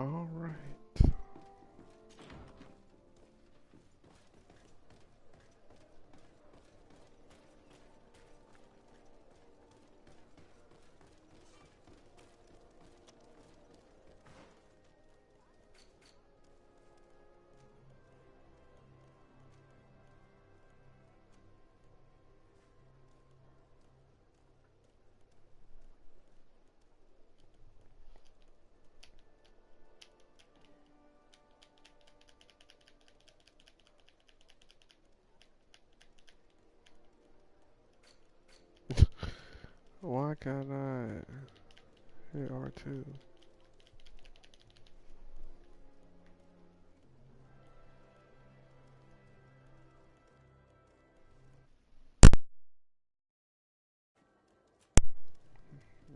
All right. Why can't I hit R2?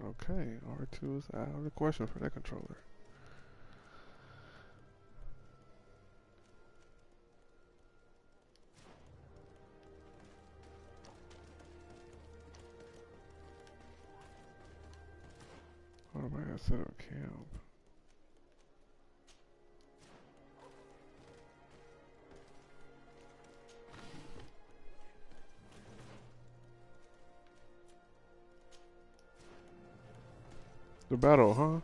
Okay, R2 is out of the question for that controller. What am I gonna set up camp? The battle, huh?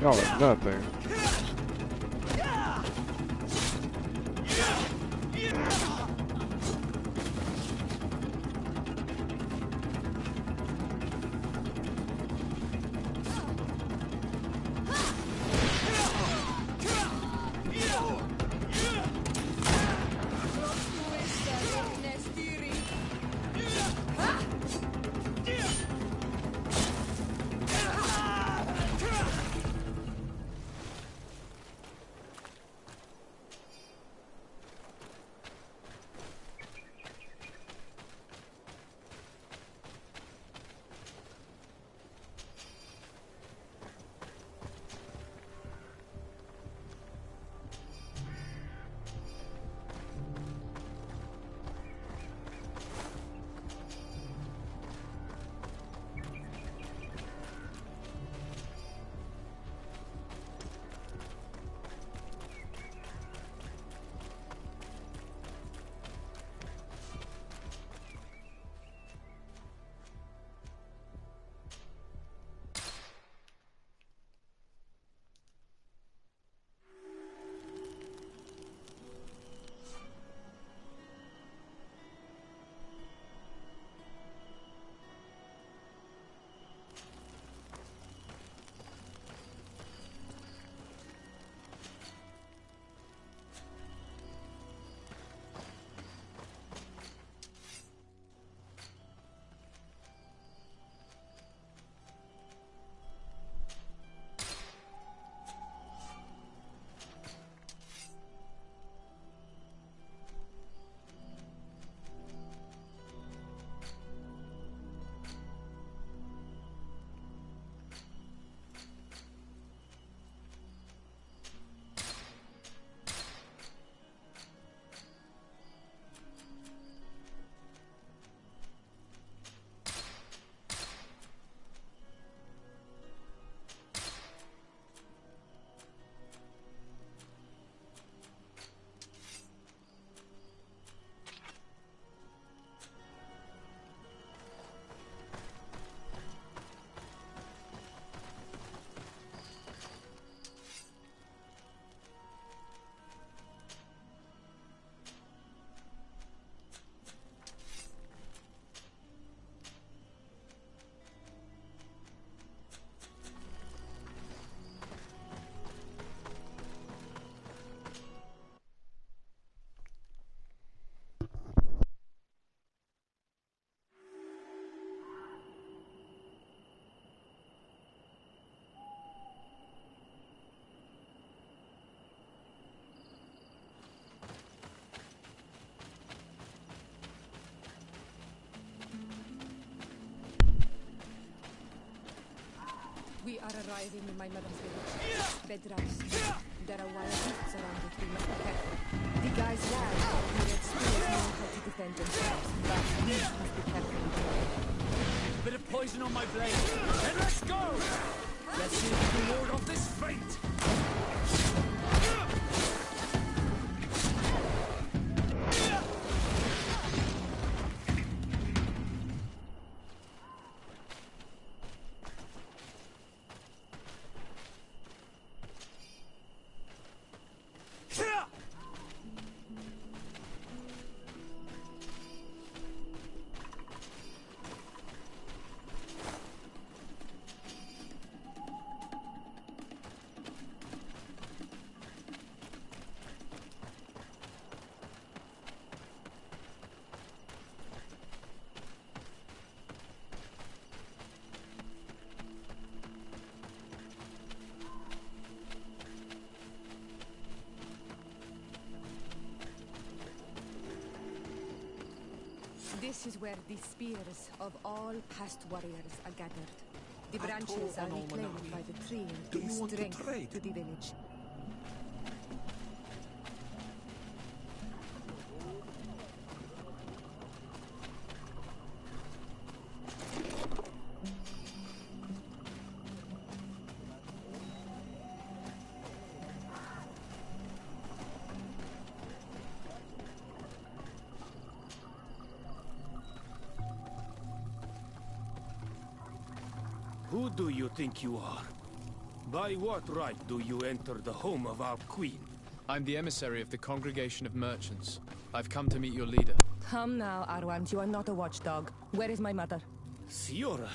Y'all are nothing. are arriving in my mother's village. Bedrats. There are wild beasts around it. We must be careful. The guys there, the red spears know how to defend themselves, but we must be careful. Bit of poison on my blade. Then let's go! Let's see if we can ward off this fate! This is where the spears of all past warriors are gathered. The branches are reclaimed by the tree and give strength to the village. Who do you think you are? By what right do you enter the home of our queen? I'm the emissary of the Congregation of Merchants. I've come to meet your leader. Come now, Arwand, you are not a watchdog. Where is my mother? Siora,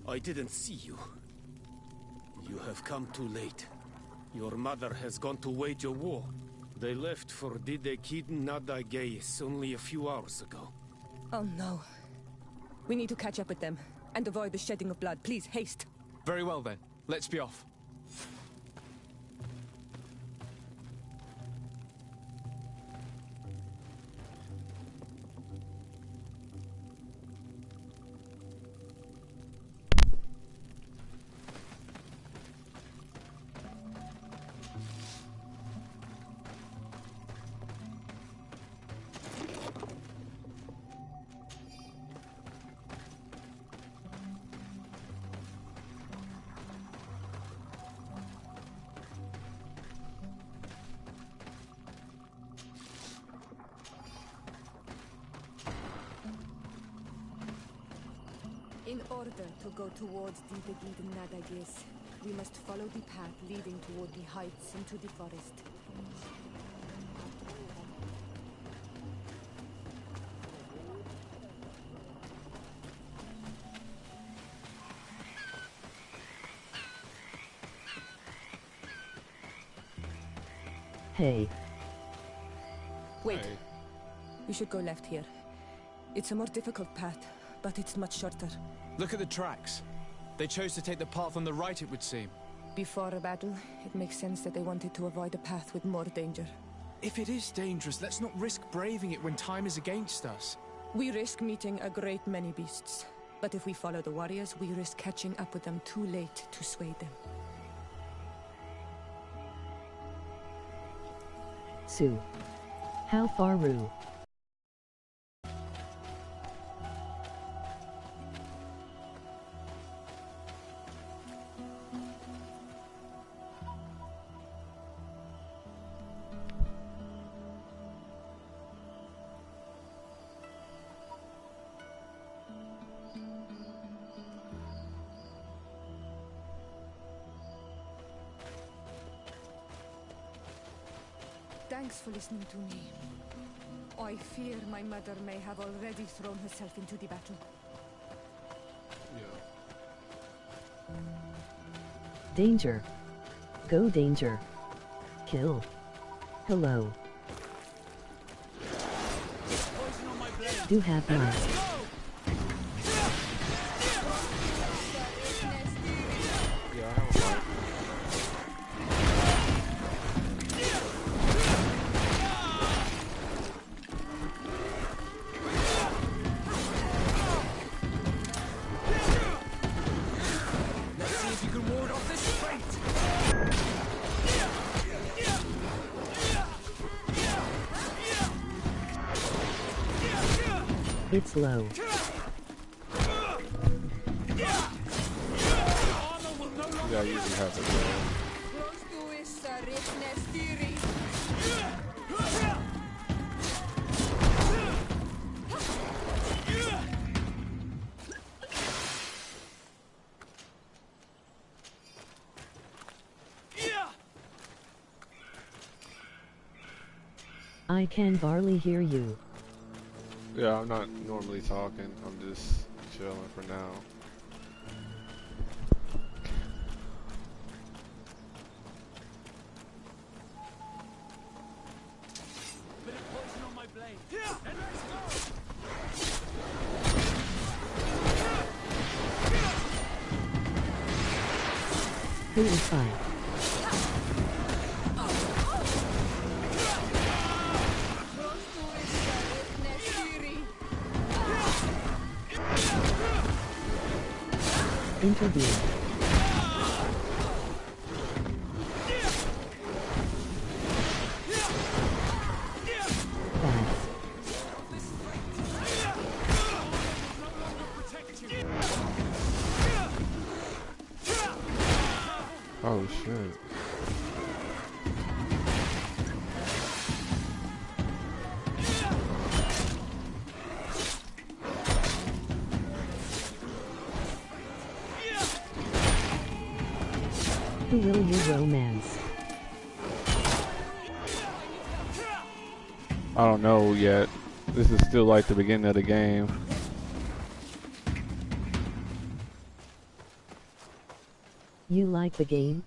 I didn't see you. You have come too late. Your mother has gone to wage a war. They left for Didekid Nadageis only a few hours ago. Oh no. We need to catch up with them. And avoid the shedding of blood. Please, haste. Very well then. Let's be off. In order to go towards Didegid Nadagis, we must follow the path leading toward the heights into the forest. Hey. Wait. Hey. We should go left here. It's a more difficult path, but it's much shorter. Look at the tracks. They chose to take the path on the right, it would seem. Before a battle, it makes sense that they wanted to avoid a path with more danger. If it is dangerous, let's not risk braving it when time is against us. We risk meeting a great many beasts. But if we follow the warriors, we risk catching up with them too late to sway them. Sue. How far, Rue? Thanks for listening to me. I fear my mother may have already thrown herself into the battle. Yeah. Danger. Go danger. Kill. Hello. Poison on my blade. Do have nice. Yeah, I have a fight. Let's see if you can ward off It's low. Yeah, I usually have it there. I can barely hear you. Yeah, I'm not normally talking. I'm just chilling for now. Bit of poison on my blade. And let's go! Who is fine? Intervene. Fast. Oh shit. Who will you romance? I don't know yet. This is still like the beginning of the game. You like the game?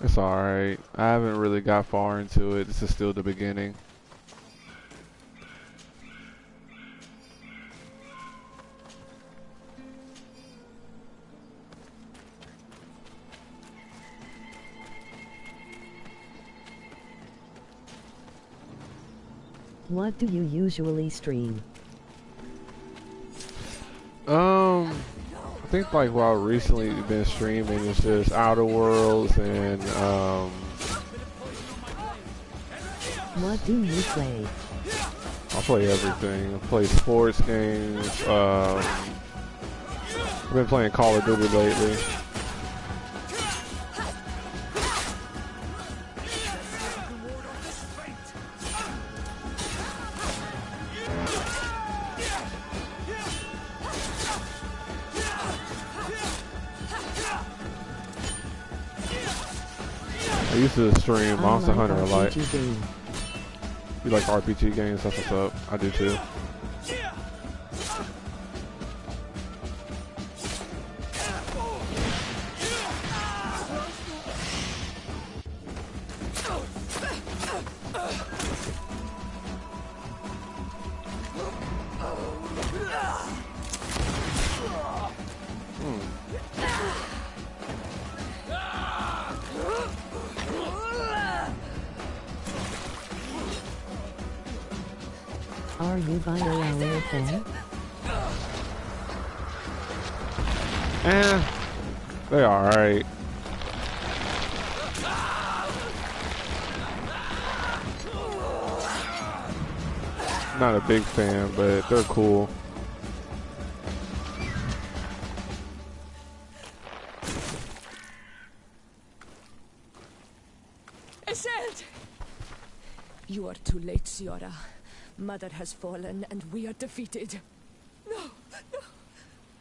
It's alright. I haven't really got far into it. This is still the beginning. What do you usually stream? I think like while recently been streaming, it's just Outer Worlds and What do you play? I play everything. I play sports games. I've been playing Call of Duty lately. I used to stream Monster Hunter a lot. RPG game. You like RPG games? That's what's up. I do too. Are you BioWare fan? They alright. Not a big fan, but they're cool. Iselt! You are too late, Ciara. Mother has fallen, and we are defeated. No, no,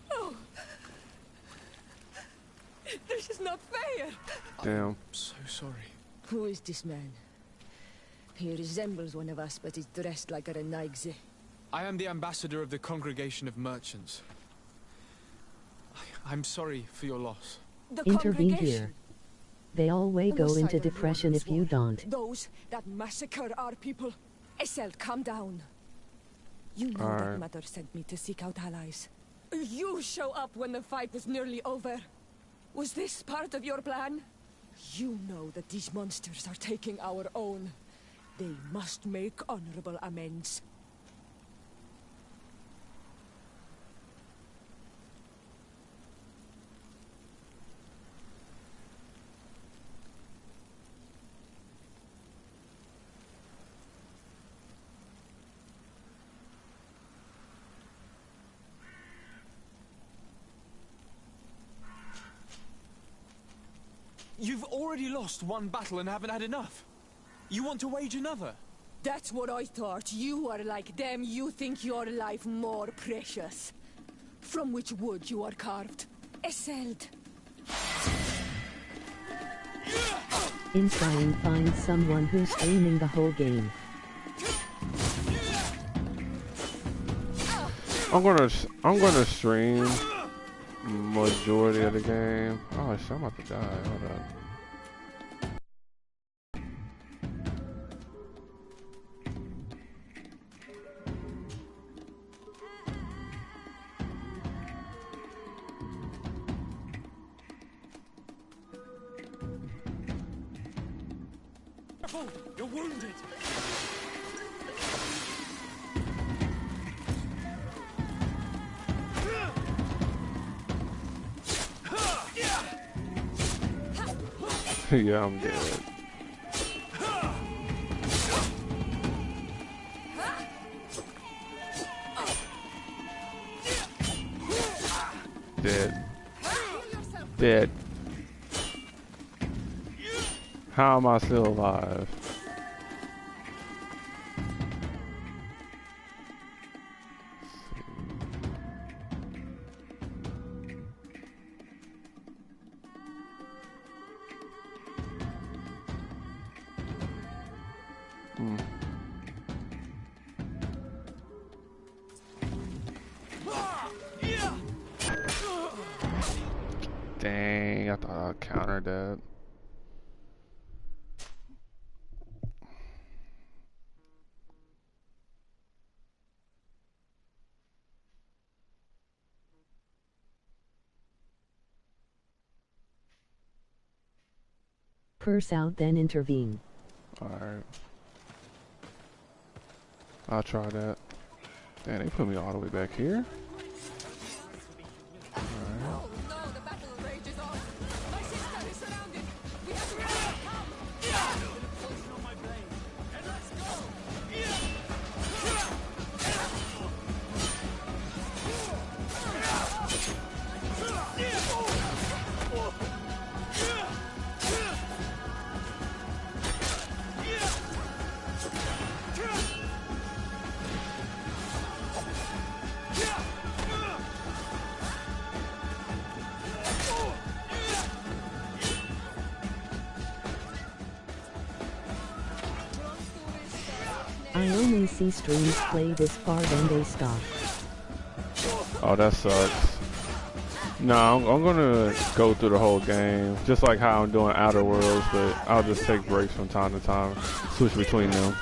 no. This is not fair. Damn. So sorry. Who is this man? He resembles one of us, but is dressed like a Renaigze. I am the ambassador of the Congregation of Merchants. I'm sorry for your loss. The Intervene congregation. here. They always The go into Messiah depression won if this you war. don't. Those that massacre our people. Iselt, calm down. You know Alright. that Mother sent me to seek out allies. You show up when the fight was nearly over. Was this part of your plan? You know that these monsters are taking our own. They must make honorable amends. You've already lost one battle and haven't had enough. You want to wage another? That's what I thought. You are like them. You think your life more precious. From which wood you are carved? Eseld. Insane, find someone who's streaming the whole game. I'm gonna stream majority of the game. Oh shit, I'm about to die. Hold up. You're wounded. Yeah, I'm dead. Dead. Dead. How am I still alive? Dang, I thought I countered that. Curse out, then intervene. Alright. I'll try that. Damn, they put me all the way back here. Oh no, the battle rages on. My sister is surrounded. We have to come. Poison on my blade. And let's go. I only see streams play this far, then they stop. Oh, that sucks. No, I'm gonna go through the whole game, just like how I'm doing Outer Worlds, but I'll just take breaks from time to time, switch between them.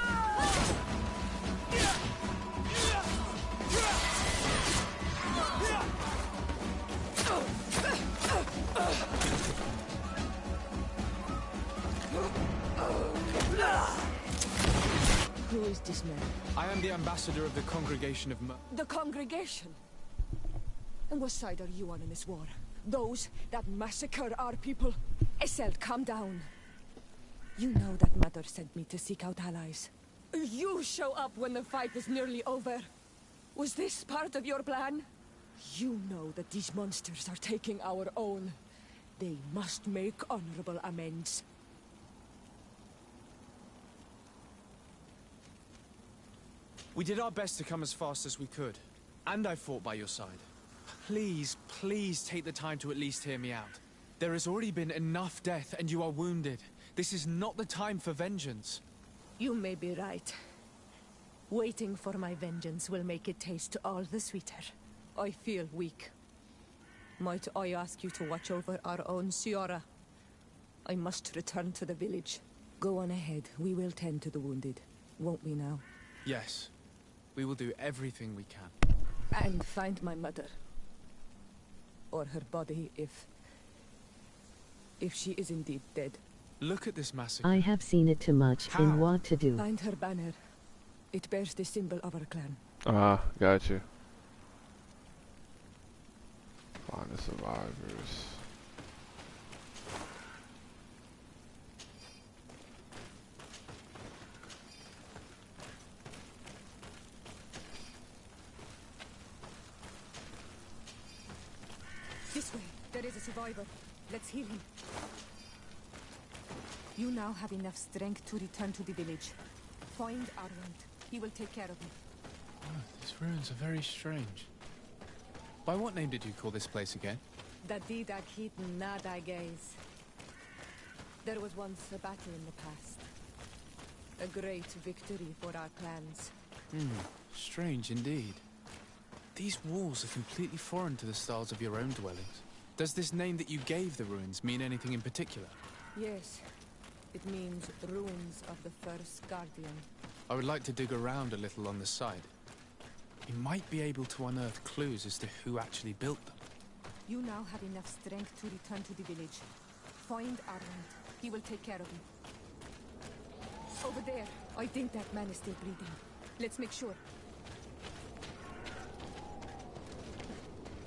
Who is this man? I am the ambassador of the Congregation of The congregation? And what side are you on in this war? Those that massacre our people? Eseld, calm down. You know that Mother sent me to seek out allies. You show up when the fight was nearly over. Was this part of your plan? You know that these monsters are taking our own. They must make honorable amends. We did our best to come as fast as we could, and I fought by your side. Please, please take the time to at least hear me out. There has already been enough death, and you are wounded. This is not the time for vengeance. You may be right. Waiting for my vengeance will make it taste all the sweeter. I feel weak. Might I ask you to watch over our own Ciara? I must return to the village. Go on ahead. We will tend to the wounded. Won't we now? Yes, we will do everything we can. And find my mother. Or her body, if she is indeed dead. Look at this massacre. I have seen it too much in How? what to do. Find her banner. It bears the symbol of our clan. Ah, got you. Find the survivors. This way. There is a survivor. Let's heal him. You now have enough strength to return to the village. Find Arwand. He will take care of you. Oh, these ruins are very strange. By what name did you call this place again? The Didak Heaton Nadagays. There was once a battle in the past. A great victory for our clans. Strange indeed. These walls are completely foreign to the styles of your own dwellings. Does this name that you gave the ruins mean anything in particular? Yes. It means ruins of the first guardian. I would like to dig around a little on the side. You might be able to unearth clues as to who actually built them. You now have enough strength to return to the village. Find Arwand. He will take care of you. Over there. I think that man is still breathing. Let's make sure.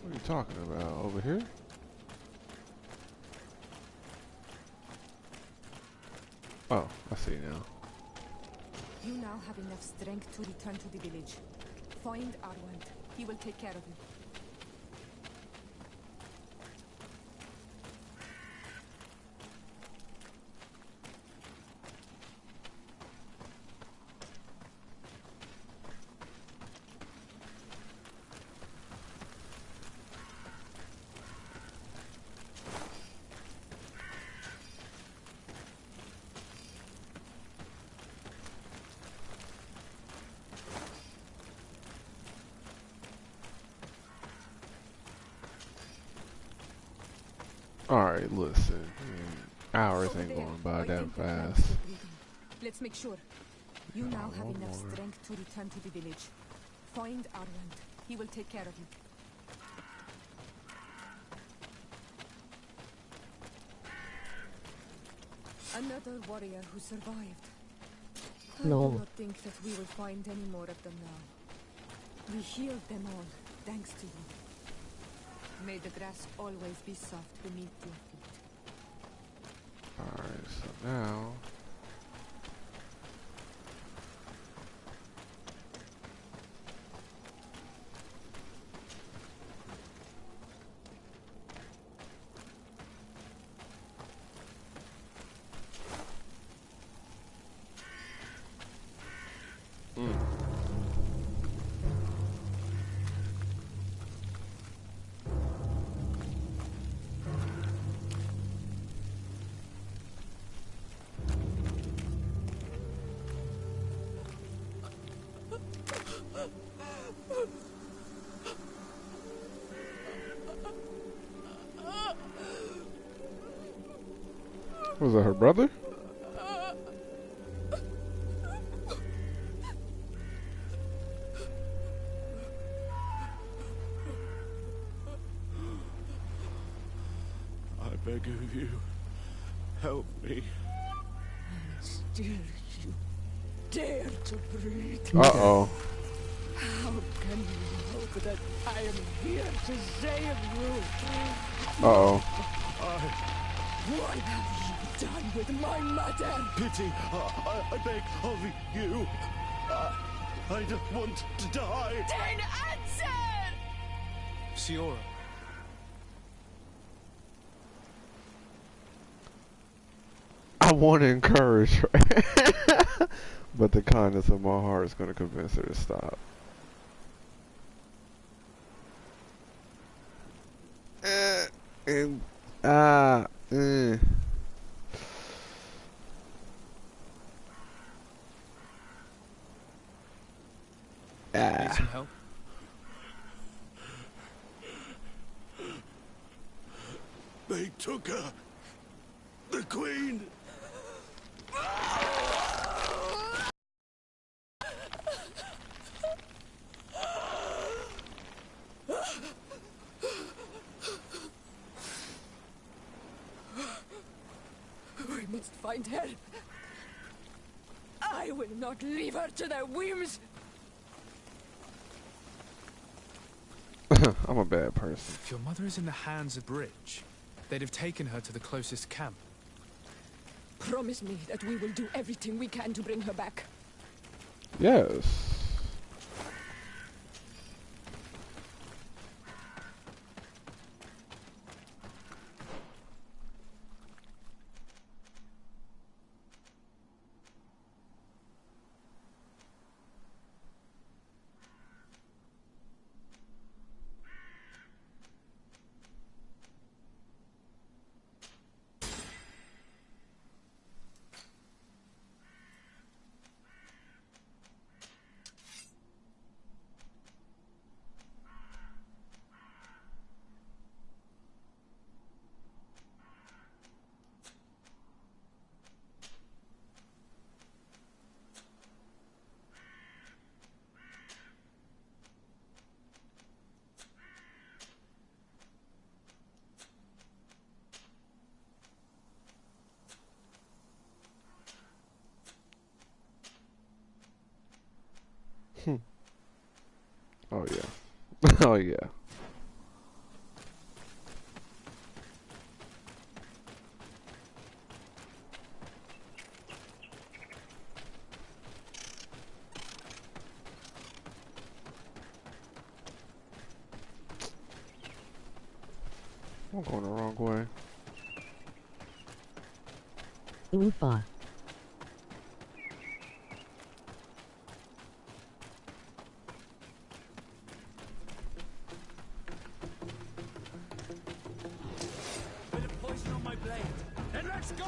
What are you talking about? Over here? Oh, I see now. You now have enough strength to return to the village. Find Arwand. He will take care of you. Alright, listen. Hours Over ain't there. going by I that think that man is fast. still breathing. Let's make sure. You now have one enough more. strength to return to the village. Find Arwand. He will take care of you. Another warrior who survived. I No. do not think that we will find any more of them now. We healed them all, thanks to you. May the grass always be soft beneath your feet. Alright, so now... Was it her brother? I beg of you, help me. Still you dare to breathe. Uh-oh. How can you hope that I am here to save you? Uh-oh. What have you done with my mother? Pity, I beg of you. I don't want to die. Then answer! Siora. I want to encourage her. But the kindness of my heart is going to convince her to stop. Need some help? They took her. The Queen. We must find her. I will not leave her to their whims. I'm a bad person. If your mother is in the hands of Bridge, they'd have taken her to the closest camp. Promise me that we will do everything we can to bring her back. Yes. Oh yeah. Oh yeah. I'm going the wrong way. Oofa. Bit of poison on my blade. Then let's go!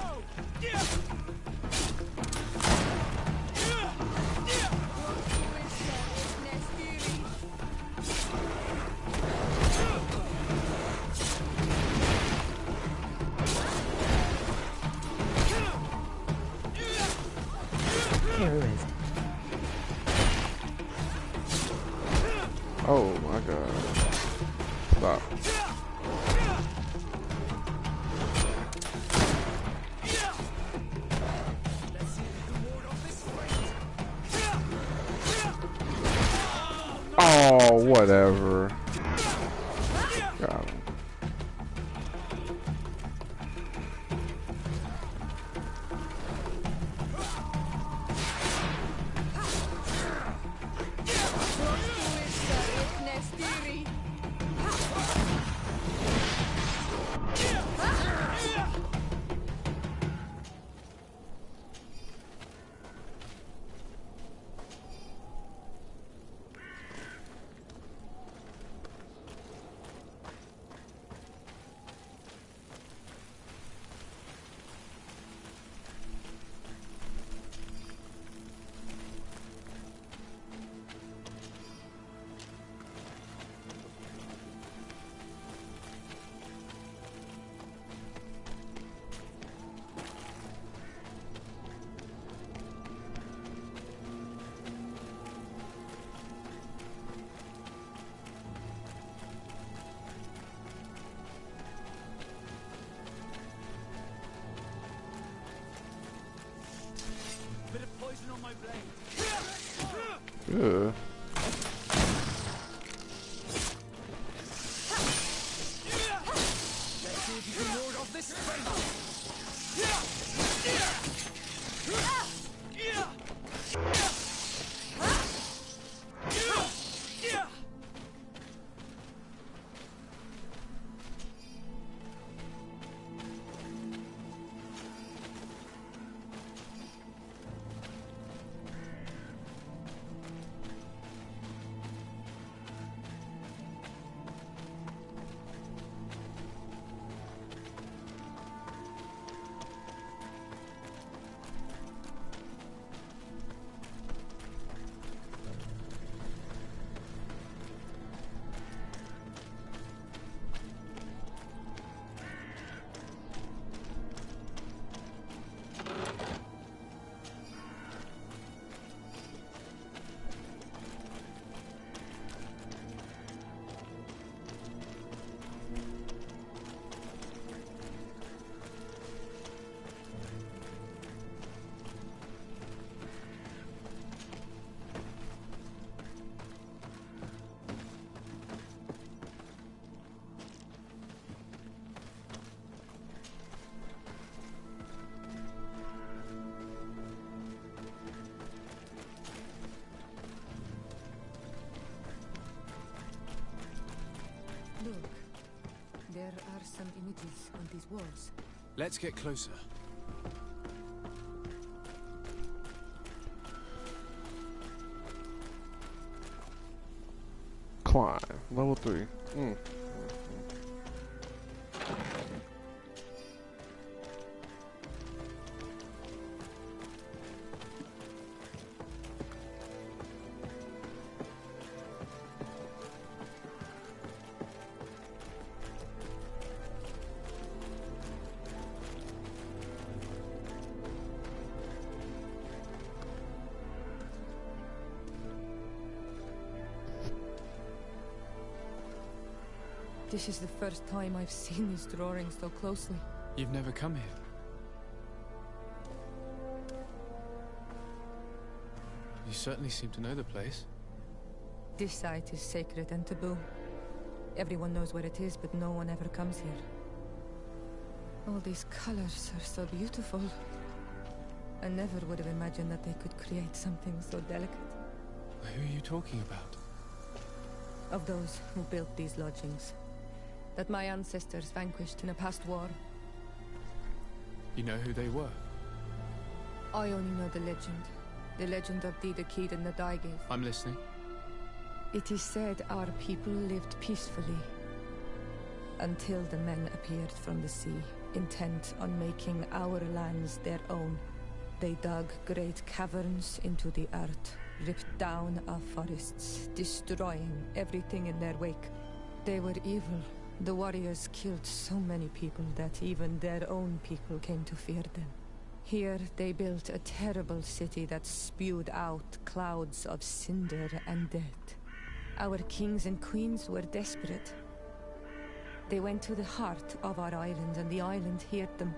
Terrorist. Oh my god. Stop. Oh, whatever. Got him. Bit of poison on my blade. Good. Let's see if you can ward off this fate. Look, there are some images on these walls. Let's get closer. Climb. Level 3. This is the first time I've seen these drawings so closely. You've never come here. You certainly seem to know the place. This site is sacred and taboo. Everyone knows where it is, but no one ever comes here. All these colors are so beautiful. I never would have imagined that they could create something so delicate. Who are you talking about? Of those who built these lodgings, that my ancestors vanquished in a past war. You know who they were? I only know the legend. The legend of the Kid and the Daigave. I'm listening. It is said our people lived peacefully until the men appeared from the sea, intent on making our lands their own. They dug great caverns into the earth, ripped down our forests, destroying everything in their wake. They were evil. The warriors killed so many people that even their own people came to fear them. Here they built a terrible city that spewed out clouds of cinder and death. Our kings and queens were desperate. They went to the heart of our island, and the island heard them.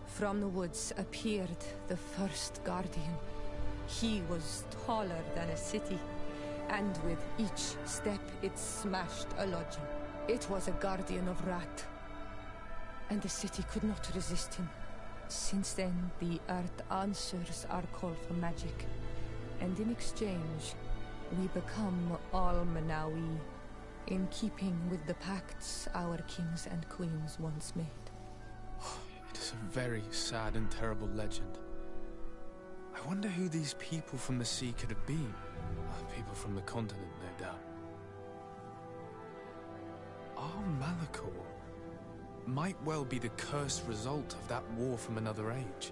From the woods appeared the first guardian. He was taller than a city, and with each step it smashed a lodging. It was a guardian of Rat, and the city could not resist him. Since then, the earth answers our call for magic, and in exchange, we become Almanawi, in keeping with the pacts our kings and queens once made. It is a very sad and terrible legend. I wonder who these people from the sea could have been. People from the continent, no doubt. Our Malachor might well be the cursed result of that war from another age.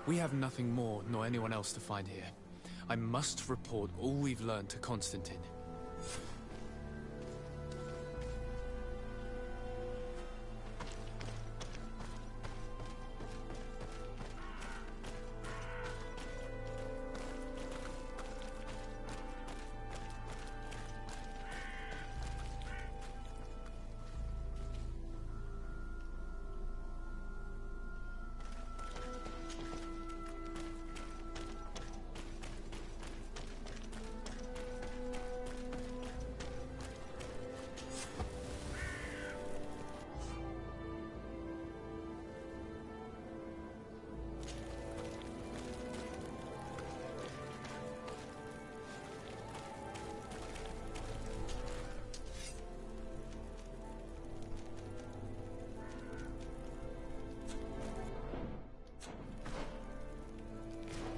We have nothing more, nor anyone else to find here. I must report all we've learned to Constantine.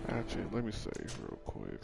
Actually, let me save real quick.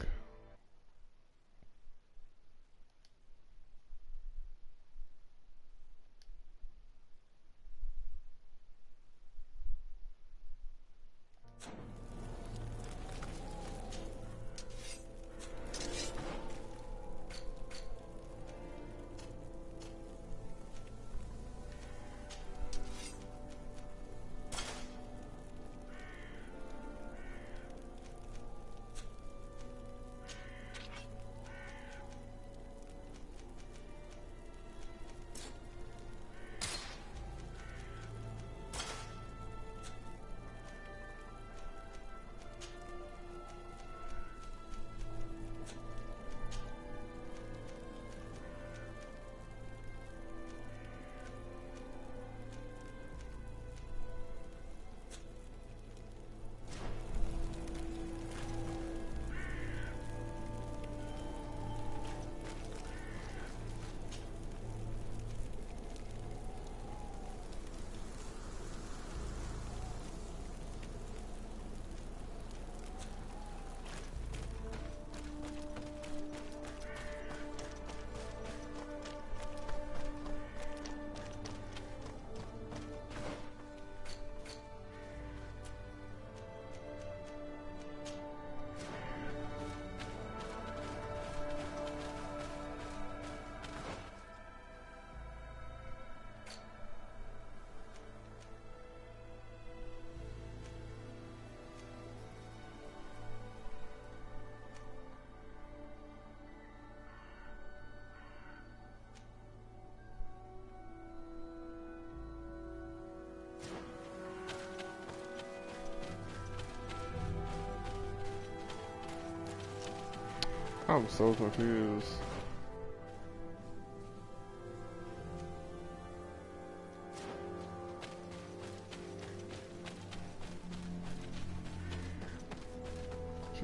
I'm so confused.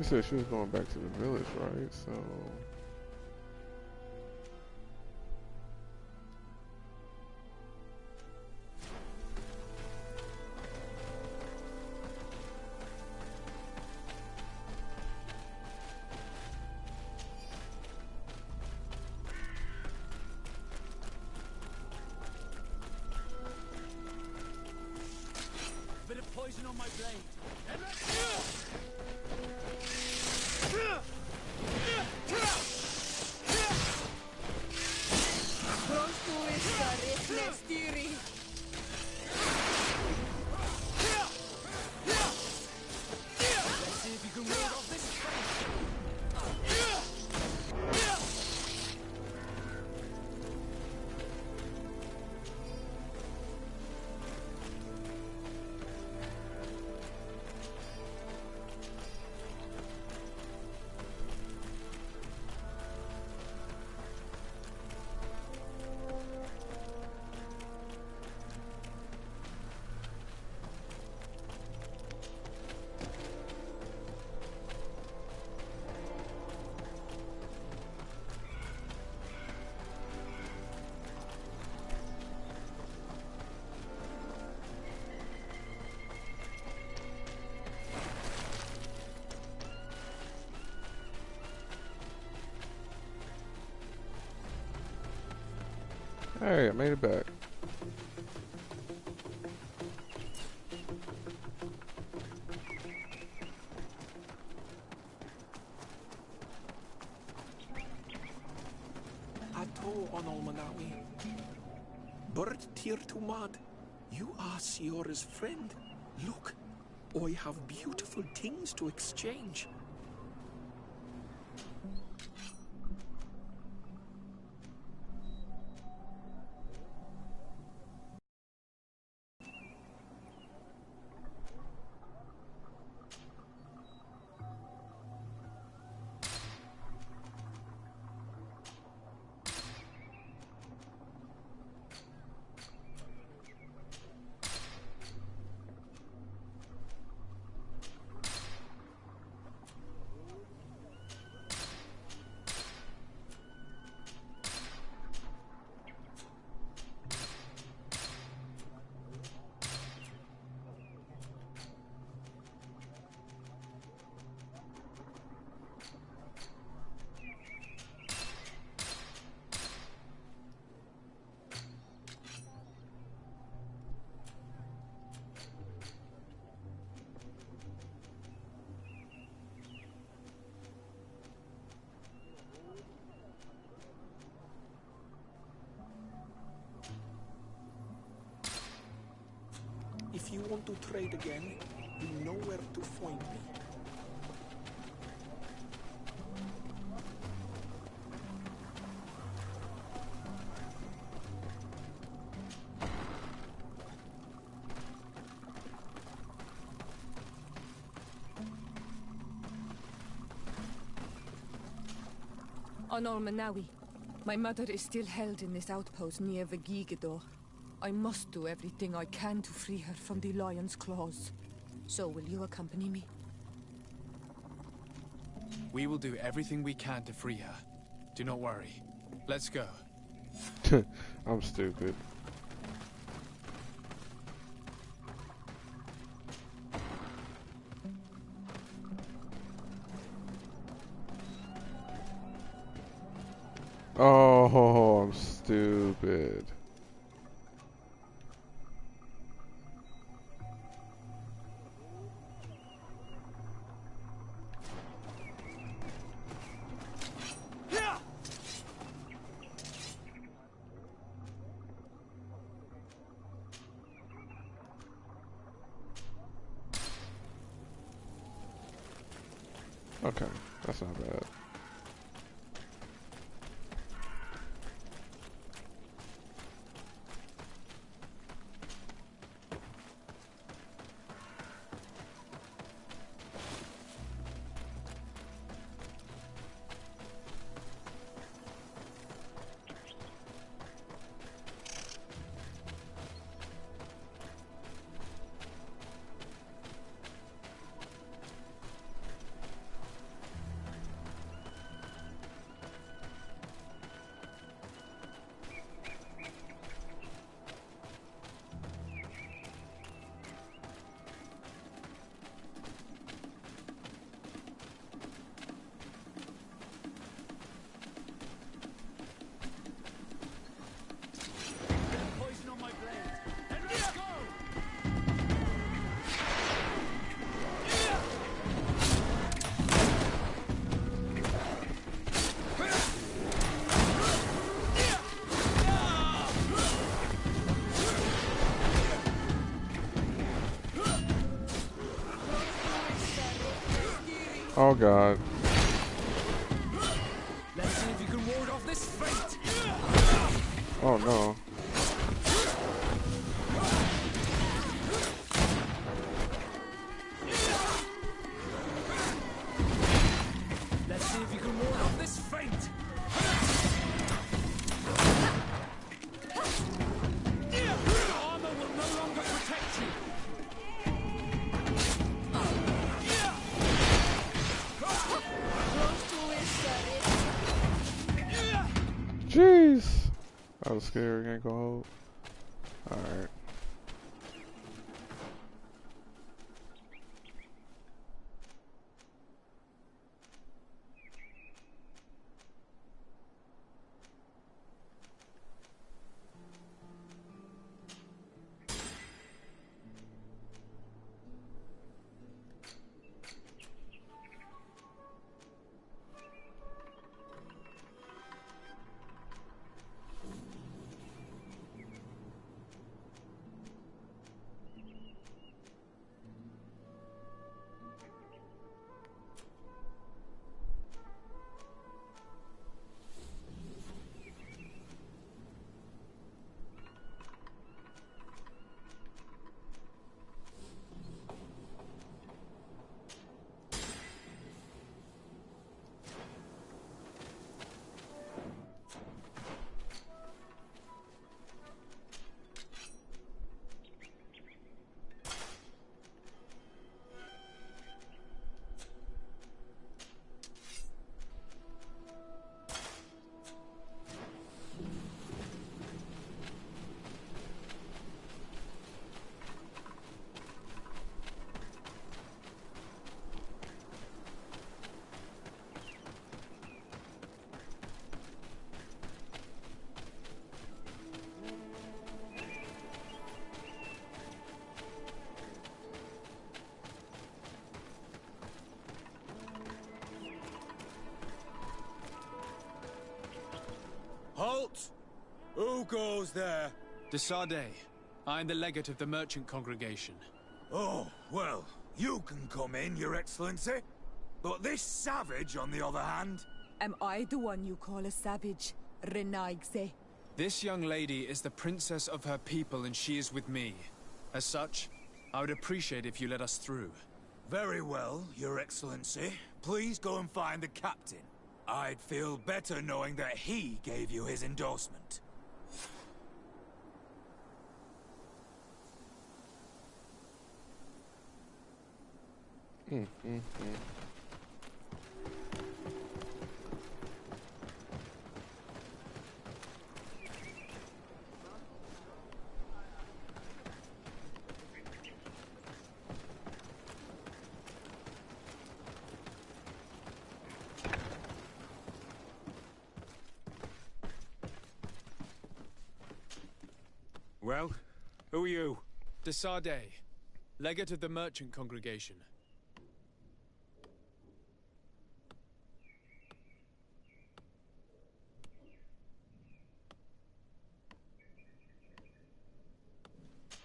She said she was going back to the village, right? So. Bit of poison on my blade. And let's see if you can ward off this fight. Hey, I made it back. Ato on Olmanawi. Bird Tir Tumad, you are Siora's friend. Look, I have beautiful things to exchange. If you want to trade again, you know where to find me. On Olmanawi, my mother is still held in this outpost near Vegigedor. I must do everything I can to free her from the lion's claws. So will you accompany me? We will do everything we can to free her. Do not worry. Let's go. I'm stupid. Oh, I'm stupid. Okay, that's not bad. Oh god. Let's see if you can ward off this fate. Oh no. Let's see if you can ward off this fate. Armor will no longer protect you. Jeez. That was scary. Can't go hold. Alright. Halt! Who goes there? De Sardet. I am the legate of the merchant congregation. Oh, well, you can come in, Your Excellency. But this savage, on the other hand... Am I the one you call a savage, Renaigse? This young lady is the princess of her people and she is with me. As such, I would appreciate if you let us through. Very well, Your Excellency. Please go and find the captain. I'd feel better knowing that he gave you his endorsement. Well, who are you? De Sardet, legate of the merchant congregation.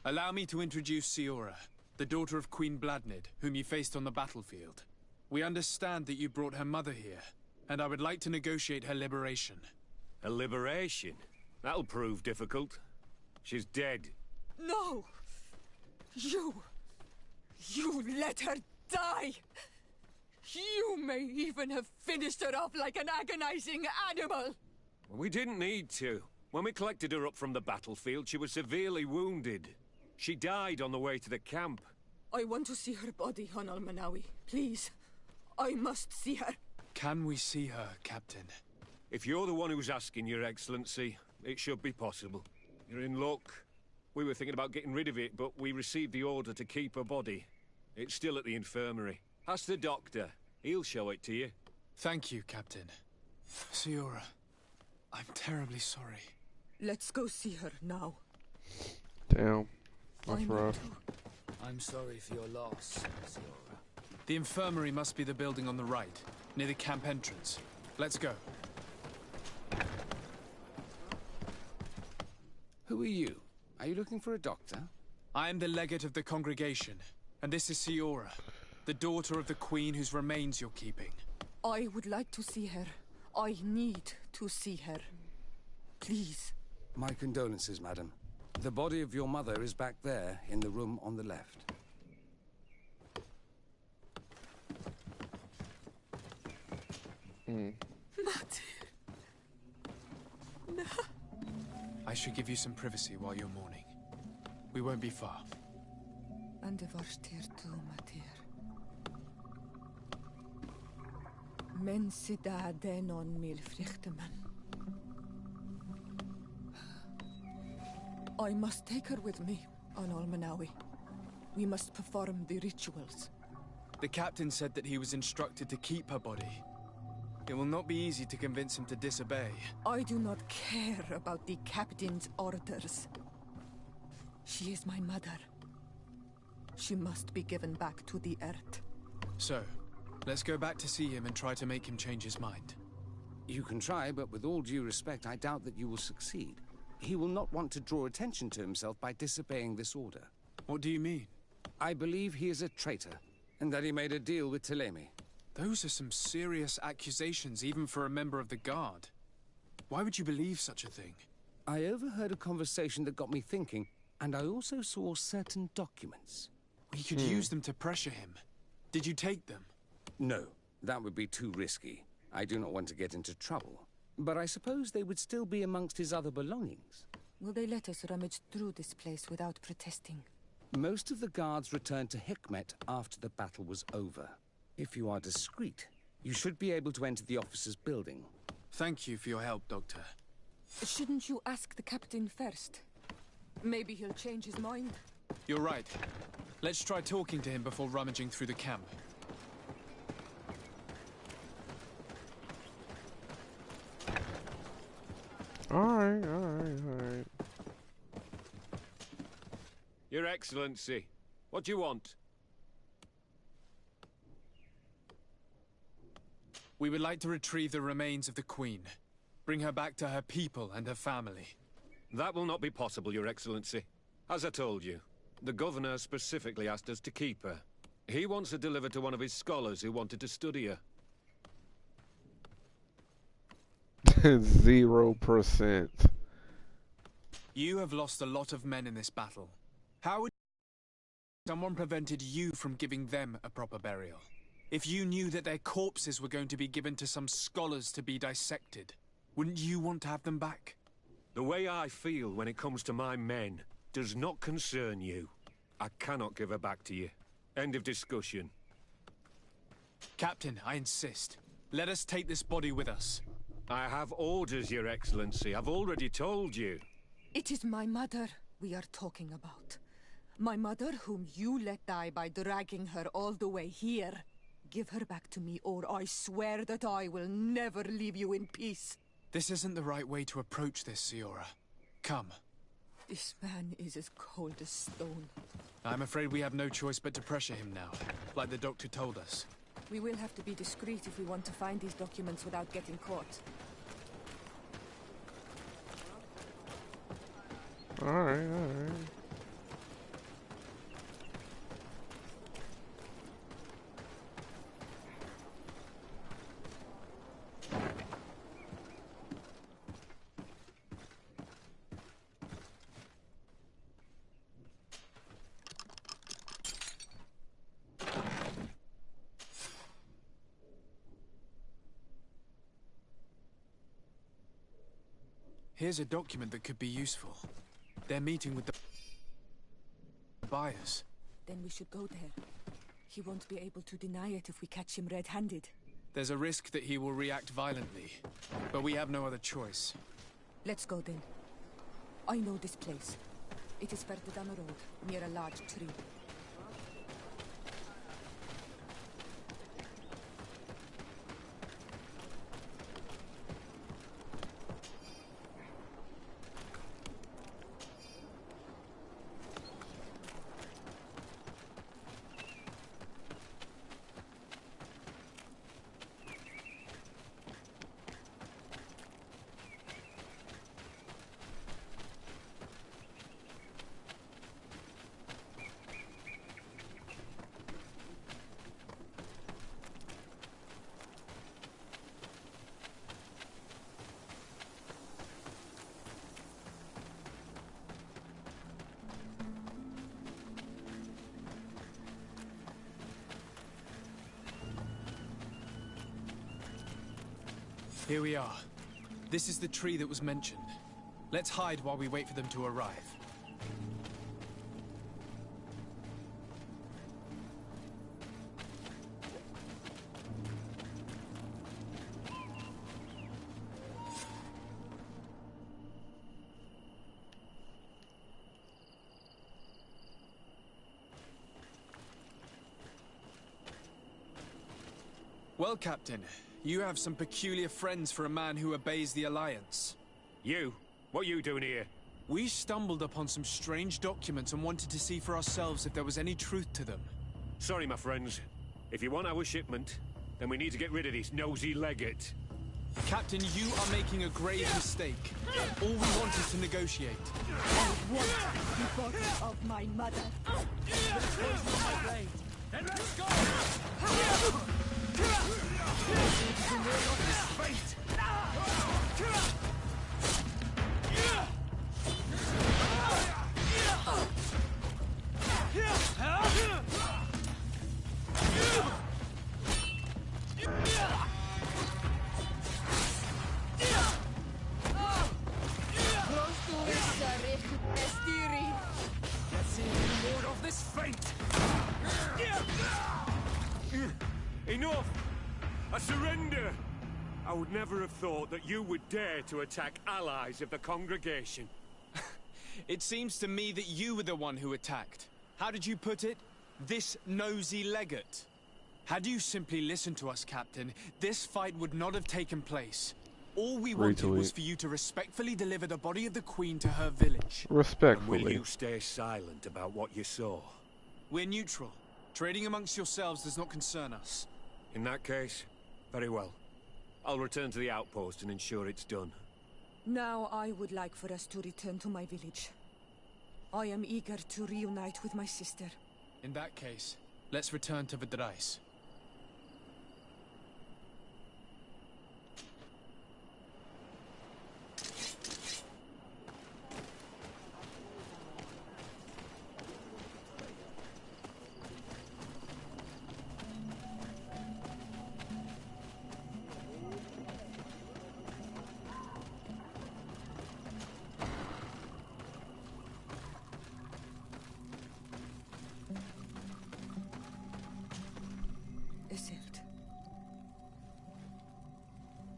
Allow me to introduce Siora, the daughter of Queen Bladnid, whom you faced on the battlefield. We understand that you brought her mother here, and I would like to negotiate her liberation. A liberation? That'll prove difficult. She's dead. No! You let her die! You may even have finished her off like an agonizing animal! We didn't need to. When we collected her up from the battlefield, she was severely wounded. She died on the way to the camp. I want to see her body, Hon Almanawi. Please. I must see her. Can we see her, Captain? If you're the one who's asking, Your Excellency, it should be possible. You're in luck. We were thinking about getting rid of it, but we received the order to keep her body. It's still at the infirmary. Ask the doctor. He'll show it to you. Thank you, Captain. Siora, I'm terribly sorry. Let's go see her now. Damn. That's I'm rough. I'm sorry for your loss, Siora. The infirmary must be the building on the right, near the camp entrance. Let's go. Who are you? Are you looking for a doctor? I am the legate of the congregation, and this is Siora. The daughter of the queen whose remains you're keeping. I would like to see her. I need to see her. Please. My condolences, madam. The body of your mother is back there, in the room on the left. I should give you some privacy while you're mourning. We won't be far. And de varstir tu, Matir. Men sida denon mil frichteman. I must take her with me on Almanawi. We must perform the rituals. The captain said that he was instructed to keep her body. It will not be easy to convince him to disobey. I do not care about the captain's orders. She is my mother. She must be given back to the earth. So, let's go back to see him and try to make him change his mind. You can try, but with all due respect, I doubt that you will succeed. He will not want to draw attention to himself by disobeying this order. What do you mean? I believe he is a traitor, and that he made a deal with Telemi. Those are some serious accusations, even for a member of the Guard. Why would you believe such a thing? I overheard a conversation that got me thinking, and I also saw certain documents. We could use them to pressure him. Did you take them? No, that would be too risky. I do not want to get into trouble. But I suppose they would still be amongst his other belongings. Will they let us rummage through this place without protesting? Most of the guards returned to Hikmet after the battle was over. If you are discreet, you should be able to enter the officer's building. Thank you for your help, Doctor. Shouldn't you ask the captain first? Maybe he'll change his mind. You're right. Let's try talking to him before rummaging through the camp. Alright. Your Excellency, what do you want? We would like to retrieve the remains of the Queen. Bring her back to her people and her family. That will not be possible, Your Excellency. As I told you, the Governor specifically asked us to keep her. He wants her delivered to one of his scholars who wanted to study her. 0%. You have lost a lot of men in this battle. How would someone prevented you from giving them a proper burial? If you knew that their corpses were going to be given to some scholars to be dissected, wouldn't you want to have them back? The way I feel when it comes to my men does not concern you. I cannot give her back to you. End of discussion. Captain, I insist. Let us take this body with us. I have orders, Your Excellency. I've already told you. It is my mother we are talking about. My mother whom you let die by dragging her all the way here. Give her back to me, or I swear that I will never leave you in peace. This isn't the right way to approach this, Siora. Come. This man is as cold as stone. I'm afraid we have no choice but to pressure him now, like the doctor told us. We will have to be discreet if we want to find these documents without getting caught. Alright. Here's a document that could be useful. They're meeting with the buyers. Then we should go there. He won't be able to deny it if we catch him red-handed. There's a risk that he will react violently, but we have no other choice. Let's go then. I know this place. It is further down the road, near a large tree. Here we are. This is the tree that was mentioned. Let's hide while we wait for them to arrive. Well, Captain, you have some peculiar friends for a man who obeys the Alliance. You? What are you doing here? We stumbled upon some strange documents and wanted to see for ourselves if there was any truth to them. Sorry, my friends. If you want our shipment, then we need to get rid of this nosy legate. Captain, you are making a grave mistake. All we want is to negotiate. I want the body of my mother. Then let's go! Enough! I surrender! I would never have thought that you would dare to attack allies of the congregation. It seems to me that you were the one who attacked. How did you put it? This nosy legate. Had you simply listened to us, Captain, this fight would not have taken place. All we wanted was for you to respectfully deliver the body of the Queen to her village. Respectfully. And will you stay silent about what you saw? We're neutral. Trading amongst yourselves does not concern us. In that case, very well. I'll return to the outpost and ensure it's done. Now I would like for us to return to my village. I am eager to reunite with my sister. In that case, let's return to Vidrais.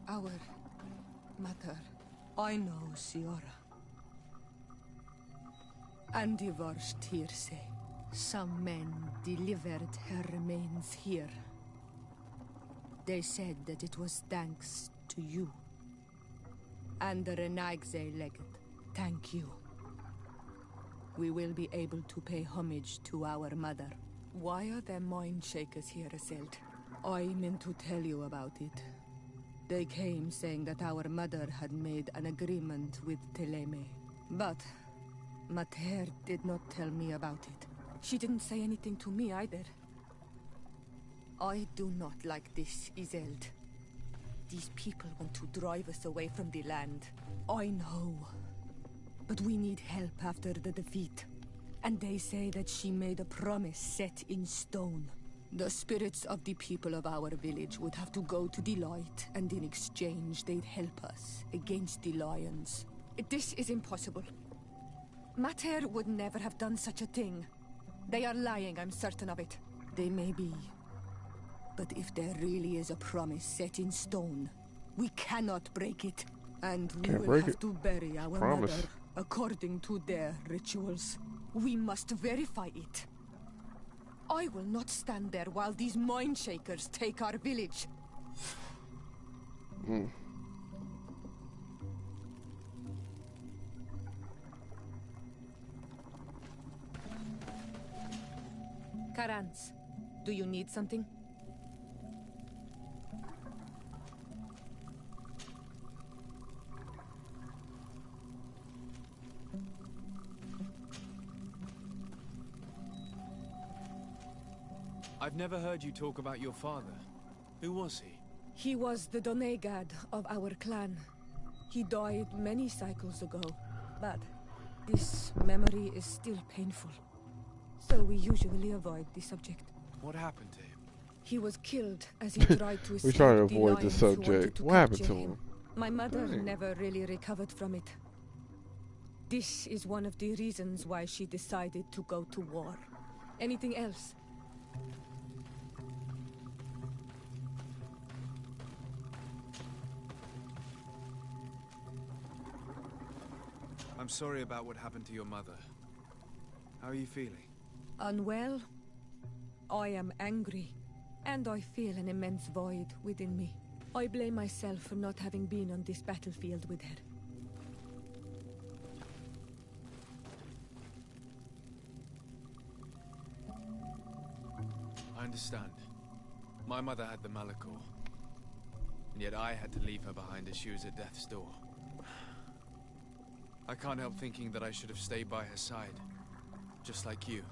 Our mother, I know Siora. And divorced Tirse. Some men delivered her remains here. They said that it was thanks to you. And the Renagze legate, thank you. We will be able to pay homage to our mother. Why are there mind shakers here, Iselt? I meant to tell you about it. They came saying that our mother had made an agreement with Teleme. But Mater did not tell me about it. She didn't say anything to me either. I do not like this, Iselt. These people want to drive us away from the land. I know. But we need help after the defeat. And they say that she made a promise set in stone. The spirits of the people of our village would have to go to the light, and in exchange they'd help us against the lions. This is impossible. Mater would never have done such a thing. They are lying, I'm certain of it. They may be. But if there really is a promise set in stone, we cannot break it. And we will have to bury our mother according to their rituals. We must verify it. I will not stand there while these mind shakers take our village. Karans, do you need something? I've never heard you talk about your father. Who was he? He was the Donegad of our clan. He died many cycles ago, but this memory is still painful. So we usually avoid the subject. What happened to him? He was killed as he tried to escape We try to the avoid the lions who wanted subject. to What happened capture to him? My mother Dang. never really recovered from it. This is one of the reasons why she decided to go to war. Anything else? I'm sorry about what happened to your mother. How are you feeling? Unwell? I am angry, and I feel an immense void within me. I blame myself for not having been on this battlefield with her. I understand. My mother had the Malachor, and yet I had to leave her behind as she was at death's door. I can't help thinking that I should have stayed by her side, just like you.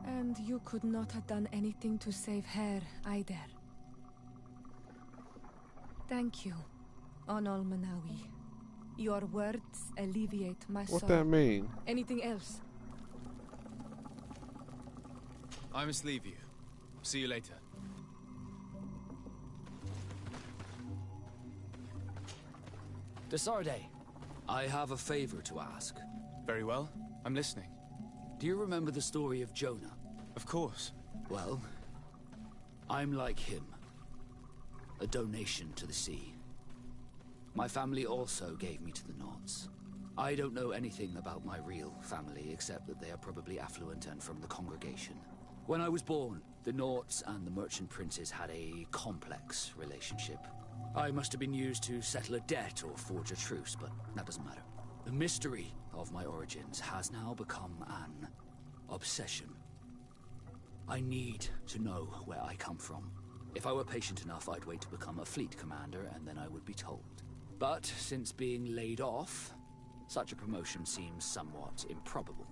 And you could not have done anything to save her, either. Thank you, Onol Manawi. Your words alleviate my sorrow. What that mean? Anything else? I must leave you. See you later. Desarde, I have a favor to ask. Very well. I'm listening. Do you remember the story of Jonah? Of course. Well, I'm like him. A donation to the sea. My family also gave me to the Nauts. I don't know anything about my real family, except that they are probably affluent and from the congregation. When I was born, the Nauts and the merchant princes had a complex relationship. I must have been used to settle a debt or forge a truce, but that doesn't matter. The mystery of my origins has now become an obsession. I need to know where I come from. If I were patient enough, I'd wait to become a fleet commander, and then I would be told. But since being laid off, such a promotion seems somewhat improbable.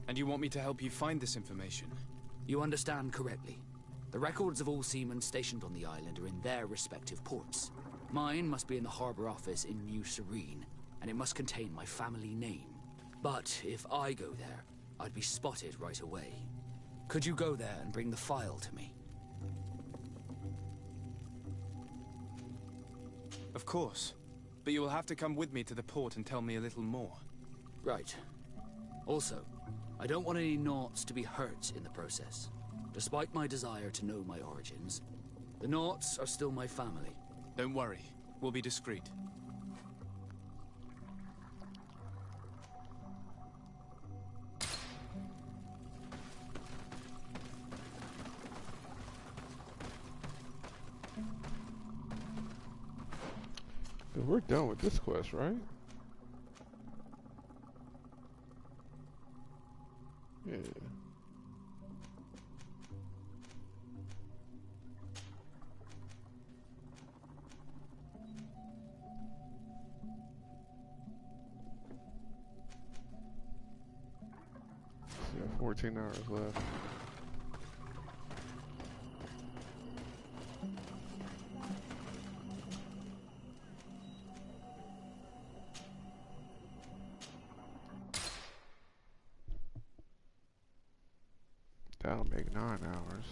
And you want me to help you find this information? You understand correctly. The records of all seamen stationed on the island are in their respective ports. Mine must be in the harbor office in New Serene, and it must contain my family name. But if I go there, I'd be spotted right away. Could you go there and bring the file to me? Of course. But you will have to come with me to the port and tell me a little more. Right. Also, I don't want any Nauts to be hurt in the process. Despite my desire to know my origins, the Nauts are still my family. Don't worry. We'll be discreet. We're done with this quest, right? Yeah. Yeah, 14 hours left. That'll make 9 hours.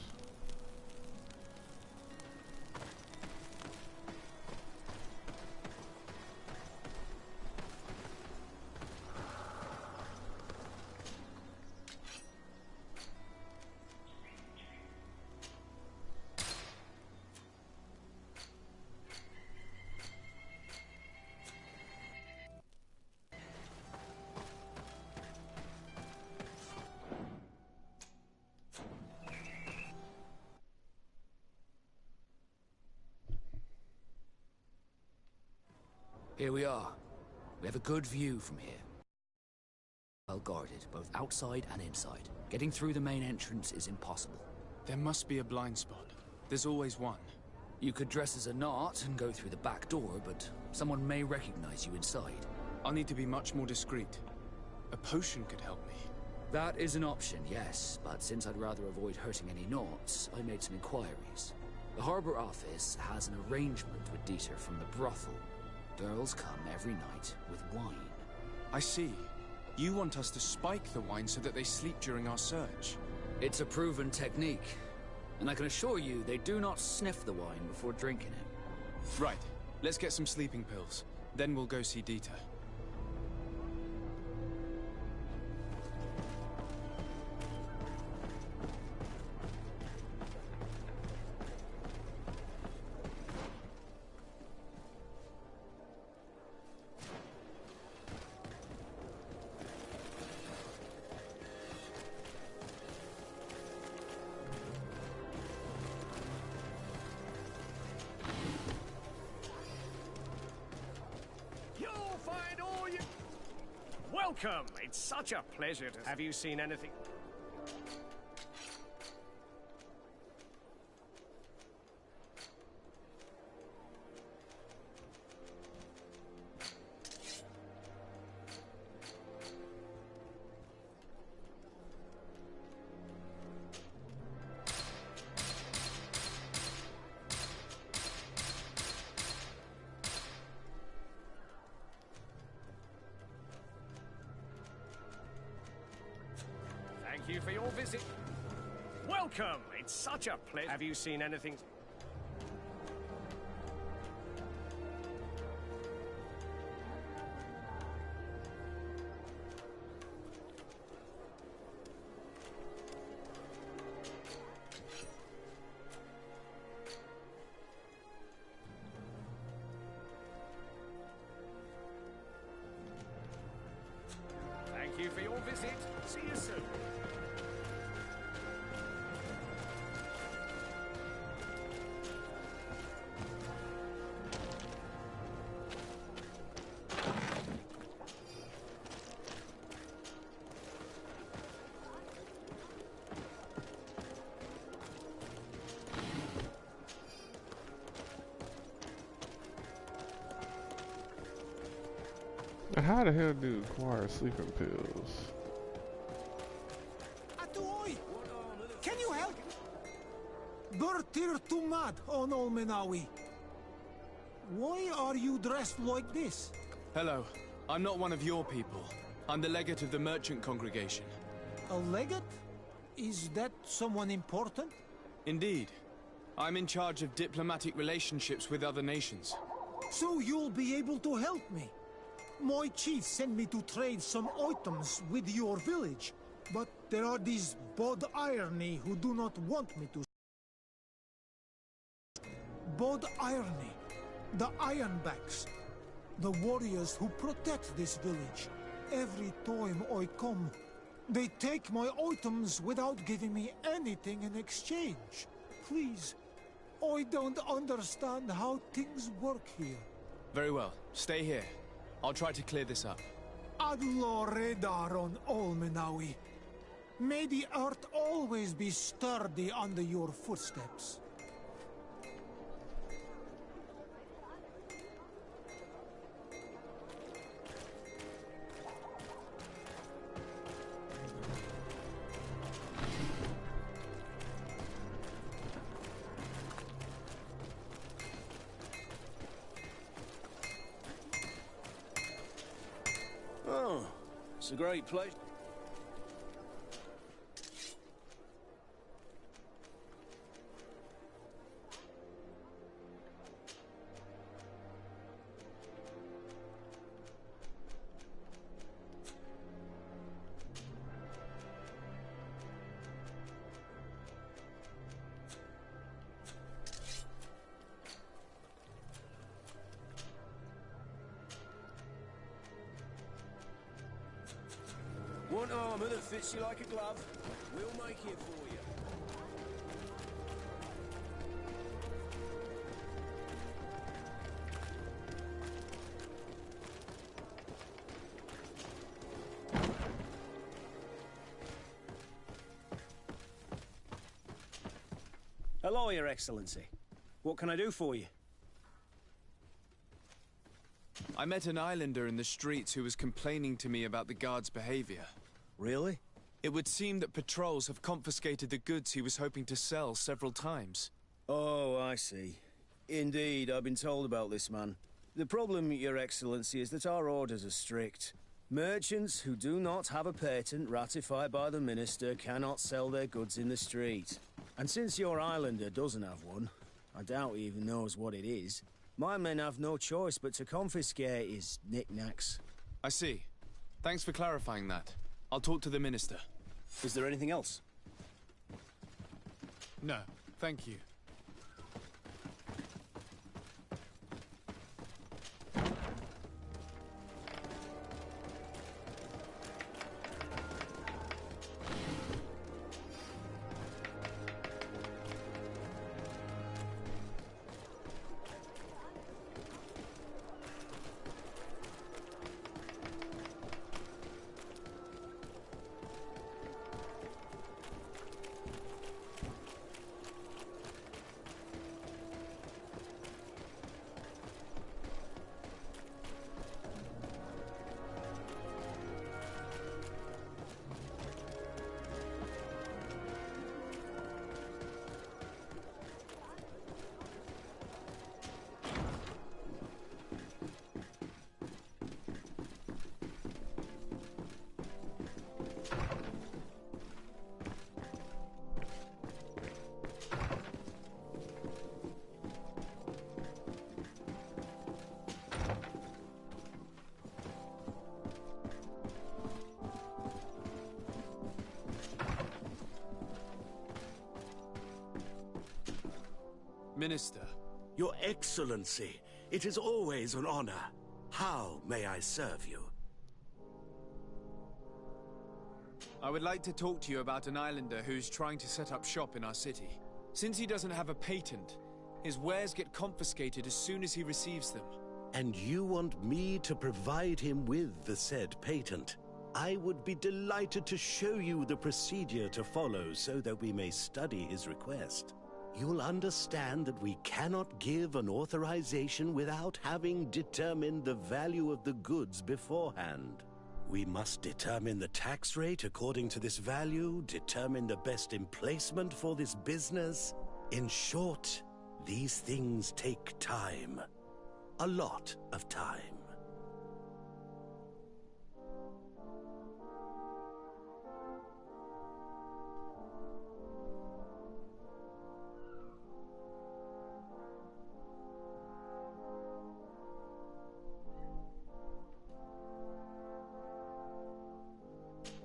Here we are. We have a good view from here. Well guarded, both outside and inside. Getting through the main entrance is impossible. There must be a blind spot. There's always one. You could dress as a Naut and go through the back door, but someone may recognize you inside. I'll need to be much more discreet. A potion could help me. That is an option, yes, but since I'd rather avoid hurting any Nauts, I made some inquiries. The harbor office has an arrangement with Dieter from the brothel. Girls come every night with wine. I see. You want us to spike the wine so that they sleep during our search. It's a proven technique. And I can assure you they do not sniff the wine before drinking it. Right. Let's get some sleeping pills. Then we'll go see Dieter. Welcome! It's such a pleasure to... Have you seen anything? Thank you for your visit. Welcome! It's such a pleasure. Have you seen anything? Thank you for your visit. See you soon. How the hell do you acquire sleeping pills? Atoy! Can you help? Bertir Tumad on Olmenawi. Why are you dressed like this? Hello. I'm not one of your people. I'm the legate of the merchant congregation. A legate? Is that someone important? Indeed. I'm in charge of diplomatic relationships with other nations. So you'll be able to help me. My chief sent me to trade some items with your village, but there are these Bod Irony who do not want me to. Bod Irony, the Ironbacks, the warriors who protect this village. Every time I come, they take my items without giving me anything in exchange. Please, I don't understand how things work here. Very well. Stay here. I'll try to clear this up. Adlo Redar on Olmenawi. May the earth always be sturdy under your footsteps. Oh, it's a great pleasure. Want armor that fits you like a glove? We'll make it for you. Hello, Your Excellency. What can I do for you? I met an islander in the streets who was complaining to me about the guard's behavior. Really? It would seem that patrols have confiscated the goods he was hoping to sell several times. Oh, I see. Indeed, I've been told about this man. The problem, Your Excellency, is that our orders are strict. Merchants who do not have a patent ratified by the Minister cannot sell their goods in the street. And since your islander doesn't have one, I doubt he even knows what it is, my men have no choice but to confiscate his knickknacks. I see. Thanks for clarifying that. I'll talk to the minister. Is there anything else? No, thank you. Minister. Your Excellency, it is always an honor. How may I serve you? I would like to talk to you about an islander who's trying to set up shop in our city. Since he doesn't have a patent, his wares get confiscated as soon as he receives them. And you want me to provide him with the said patent? I would be delighted to show you the procedure to follow so that we may study his request. You'll understand that we cannot give an authorization without having determined the value of the goods beforehand. We must determine the tax rate according to this value, determine the best emplacement for this business. In short, these things take time. A lot of time.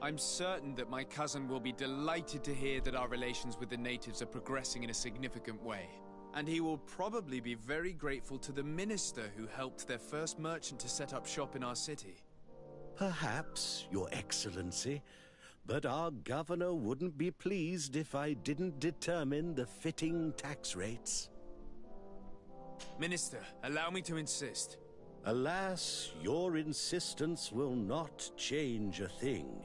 I'm certain that my cousin will be delighted to hear that our relations with the natives are progressing in a significant way. And he will probably be very grateful to the minister who helped their first merchant to set up shop in our city. Perhaps, Your Excellency, but our governor wouldn't be pleased if I didn't determine the fitting tax rates. Minister, allow me to insist. Alas, your insistence will not change a thing.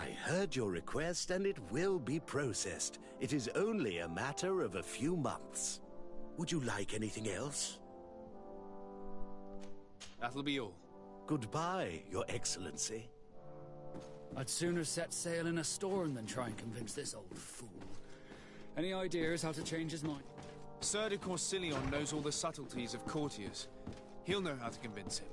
I heard your request and it will be processed. It is only a matter of a few months. Would you like anything else? That'll be all. Goodbye, Your Excellency. I'd sooner set sail in a storm than try and convince this old fool. Any ideas how to change his mind? Sir de Corsilion knows all the subtleties of courtiers. He'll know how to convince him.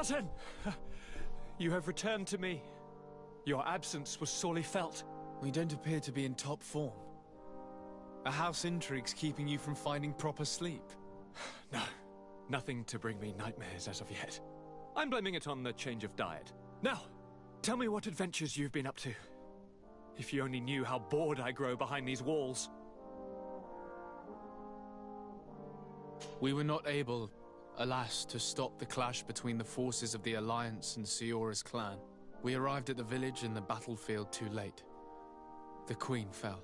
Cousin! You have returned to me. Your absence was sorely felt. We don't appear to be in top form. A house intrigue's keeping you from finding proper sleep. No, nothing to bring me nightmares as of yet. I'm blaming it on the change of diet. Now, tell me what adventures you've been up to. If you only knew how bored I grow behind these walls. We were not able, alas, to stop the clash between the forces of the Alliance and Siora's clan. We arrived at the village and the battlefield too late. The Queen fell.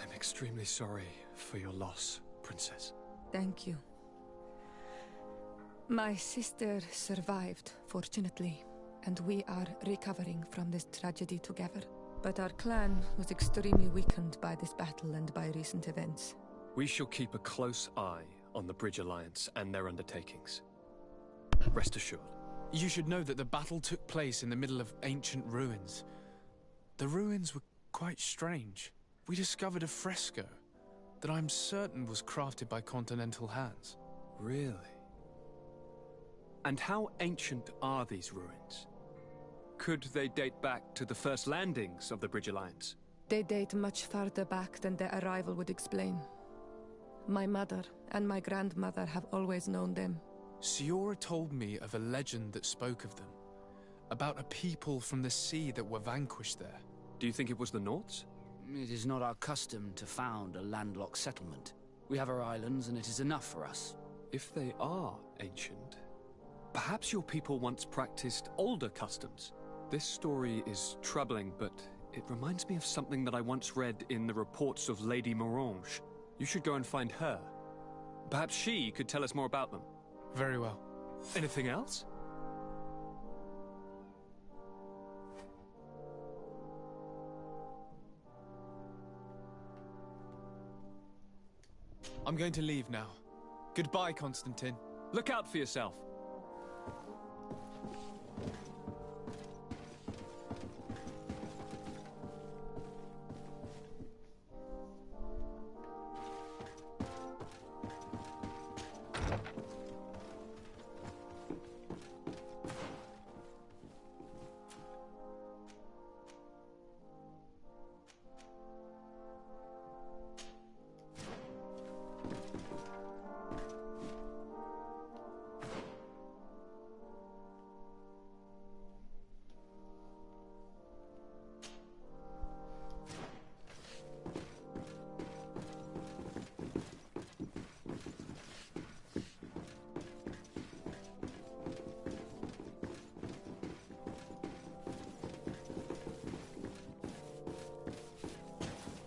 I'm extremely sorry for your loss, Princess. Thank you. My sister survived, fortunately, and we are recovering from this tragedy together. But our clan was extremely weakened by this battle and by recent events. We shall keep a close eye on the Bridge Alliance and their undertakings. Rest assured. You should know that the battle took place in the middle of ancient ruins. The ruins were quite strange. We discovered a fresco that I'm certain was crafted by continental hands. Really? And how ancient are these ruins? Could they date back to the first landings of the Bridge Alliance? They date much farther back than their arrival would explain. My mother and my grandmother have always known them. Siora told me of a legend that spoke of them, about a people from the sea that were vanquished there. Do you think it was the Nauts? It is not our custom to found a landlocked settlement. We have our islands, and it is enough for us. If they are ancient, perhaps your people once practiced older customs. This story is troubling, but it reminds me of something that I once read in the reports of Lady Morange. You should go and find her. Perhaps she could tell us more about them. Very well. Anything else? I'm going to leave now. Goodbye, Constantine. Look out for yourself.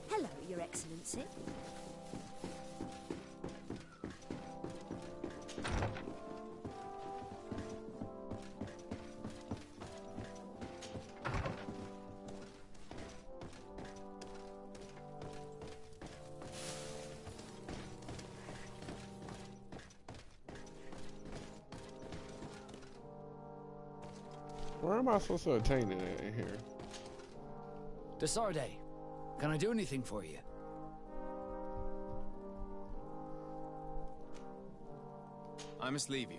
Hello, Your Excellency. Where am I supposed to attain it in here? Desarde, can I do anything for you? I must leave you.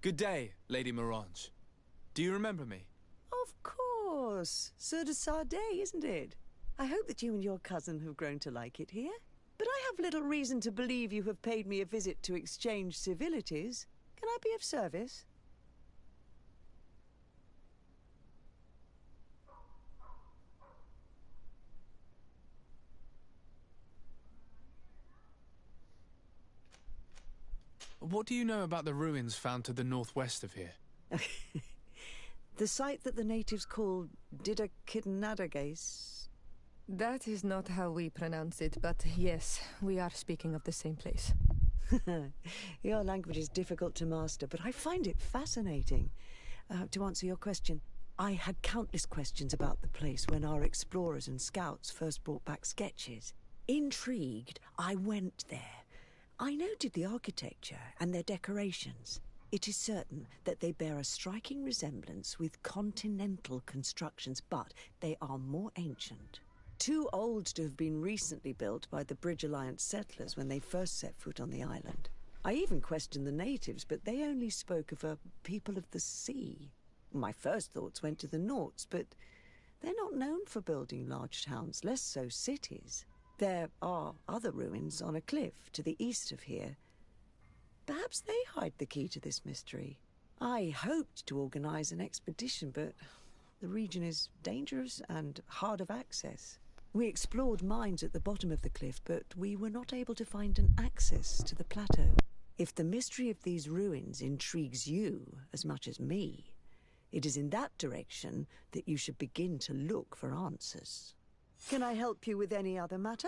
Good day, Lady Morange. Do you remember me? Of course. Sir de Sardet, isn't it? I hope that you and your cousin have grown to like it here. But I have little reason to believe you have paid me a visit to exchange civilities. Can I be of service? What do you know about the ruins found to the northwest of here? The site that the natives call Didakidnadagais. That is not how we pronounce it, but yes, we are speaking of the same place. Your language is difficult to master, but I find it fascinating. To answer your question, I had countless questions about the place when our explorers and scouts first brought back sketches. Intrigued, I went there. I noted the architecture and their decorations. It is certain that they bear a striking resemblance with continental constructions, but they are more ancient. Too old to have been recently built by the Bridge Alliance settlers when they first set foot on the island. I even questioned the natives, but they only spoke of a people of the sea. My first thoughts went to the Nauts, but they're not known for building large towns, less so cities. There are other ruins on a cliff to the east of here. Perhaps they hide the key to this mystery. I hoped to organize an expedition, but the region is dangerous and hard of access. We explored mines at the bottom of the cliff, but we were not able to find an access to the plateau. If the mystery of these ruins intrigues you as much as me, it is in that direction that you should begin to look for answers. Can I help you with any other matter?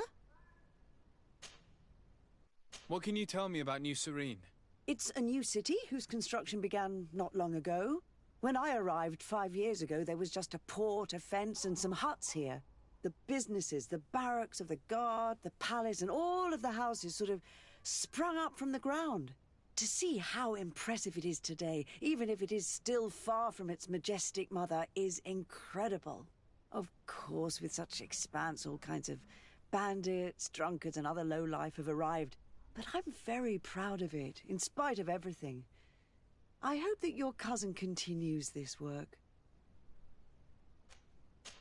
What can you tell me about New Serene? It's a new city whose construction began not long ago. When I arrived 5 years ago, there was just a port, a fence, and some huts here. The businesses, the barracks of the guard, the palace, and all of the houses sort of sprung up from the ground. To see how impressive it is today, even if it is still far from its majestic mother, is incredible. Of course, with such expanse, all kinds of bandits, drunkards, and other lowlife have arrived. But I'm very proud of it, in spite of everything. I hope that your cousin continues this work.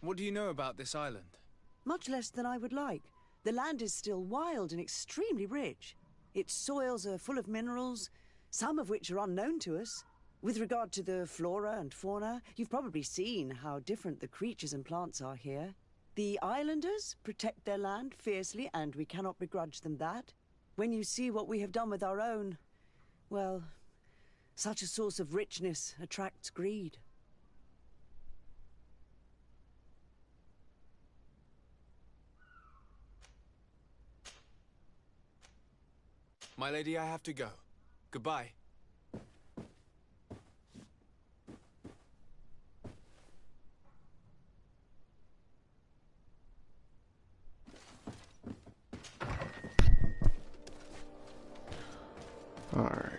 What do you know about this island? Much less than I would like. The land is still wild and extremely rich. Its soils are full of minerals, some of which are unknown to us. With regard to the flora and fauna, you've probably seen how different the creatures and plants are here. The islanders protect their land fiercely, and we cannot begrudge them that. When you see what we have done with our own, well, such a source of richness attracts greed. My lady, I have to go. Goodbye. Alright,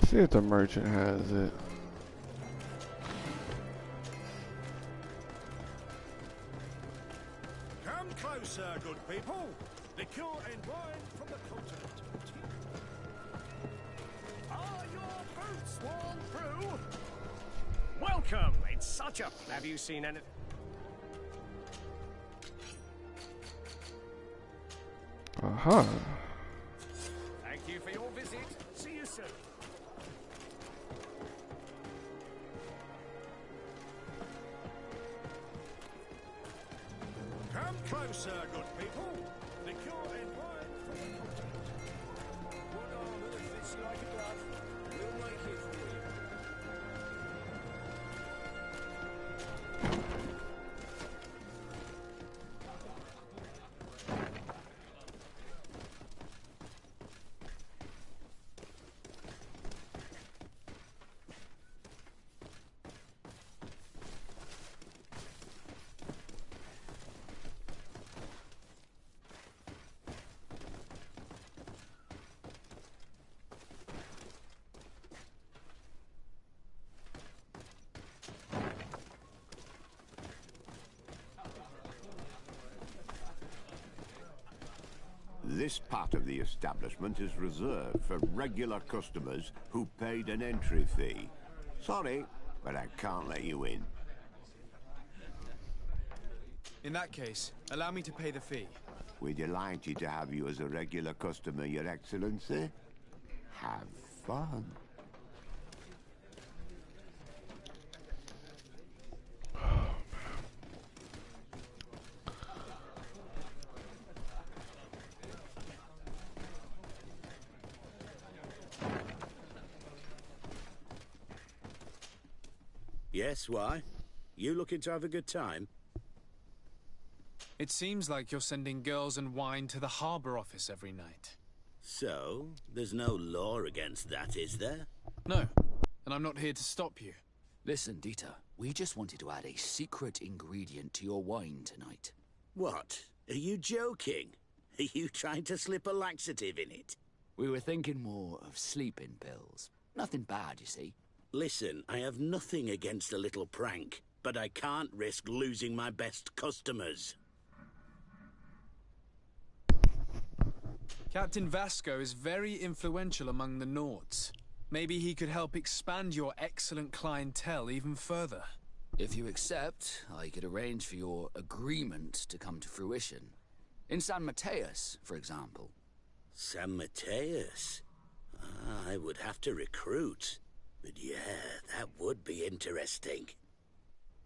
see if the merchant has it. Come closer, good people. Liqueur and wine from the continent. Are your boots worn through? Welcome. It's such a... Have you seen any... Aha. Thank you for your visit. See you soon. Come closer, good people. Liqueur and wine from the continent. What armor that fits you like a glove? We'll make it for you. This part of the establishment is reserved for regular customers who paid an entry fee. Sorry, but I can't let you in. In that case, allow me to pay the fee. We're delighted to have you as a regular customer, Your Excellency. Have fun. Yes, why? You looking to have a good time? It seems like you're sending girls and wine to the harbor office every night. So, there's no law against that, is there? No, and I'm not here to stop you. Listen, Dieter, we just wanted to add a secret ingredient to your wine tonight. What? Are you joking? Are you trying to slip a laxative in it? We were thinking more of sleeping pills. Nothing bad, you see. Listen, I have nothing against a little prank, but I can't risk losing my best customers. Captain Vasco is very influential among the Nords. Maybe he could help expand your excellent clientele even further. If you accept, I could arrange for your agreement to come to fruition. In San Mateus, for example. San Mateus? I would have to recruit. But yeah, that would be interesting.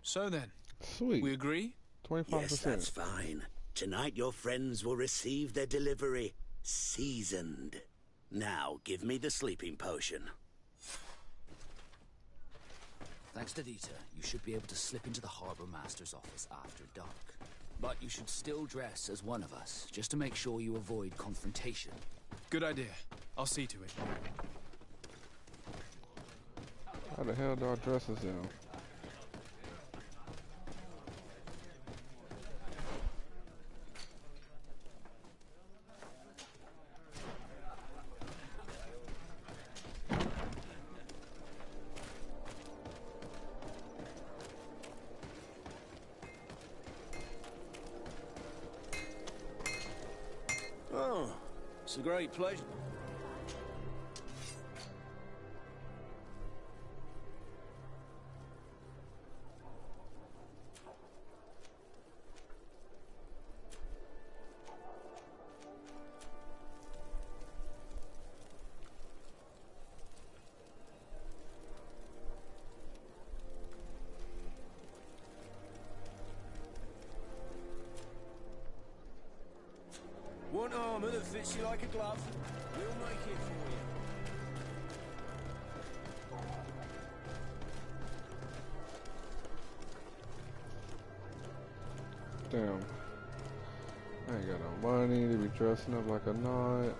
So then, sweet. We agree? 25%. Yes, that's fine. Tonight your friends will receive their delivery. Seasoned. Now, give me the sleeping potion. Thanks to Dieter, you should be able to slip into the Harbor Master's office after dark. But you should still dress as one of us, just to make sure you avoid confrontation. Good idea. I'll see to it. How the hell do I dress as them? Oh, it's a great pleasure. One armor that fits you like a glove. We'll make it for you. Damn. I ain't got no money to be dressing up like a knight.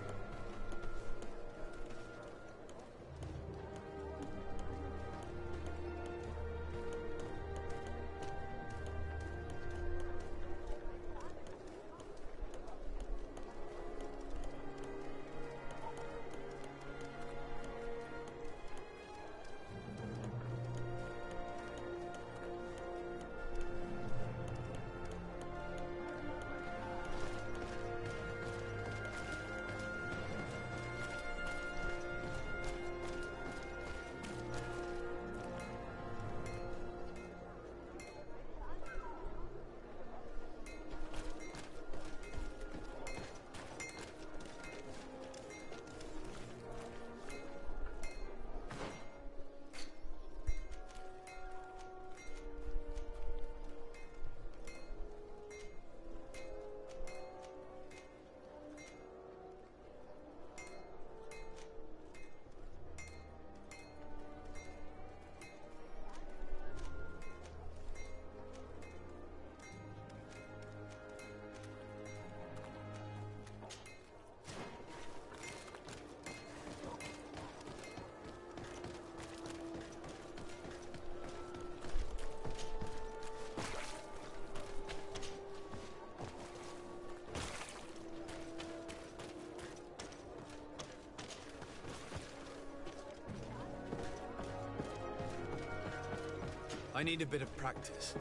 I need a bit of practice.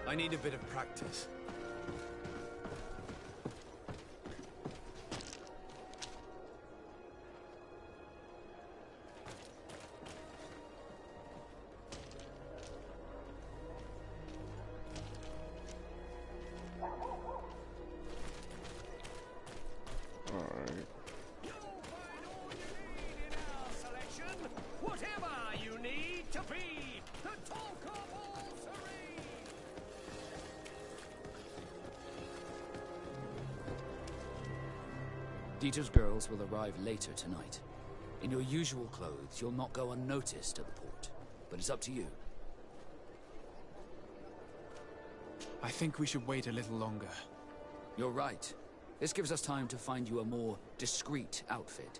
I need a bit of practice. Dieter's girls will arrive later tonight. In your usual clothes, you'll not go unnoticed at the port. But it's up to you. I think we should wait a little longer. You're right. This gives us time to find you a more discreet outfit.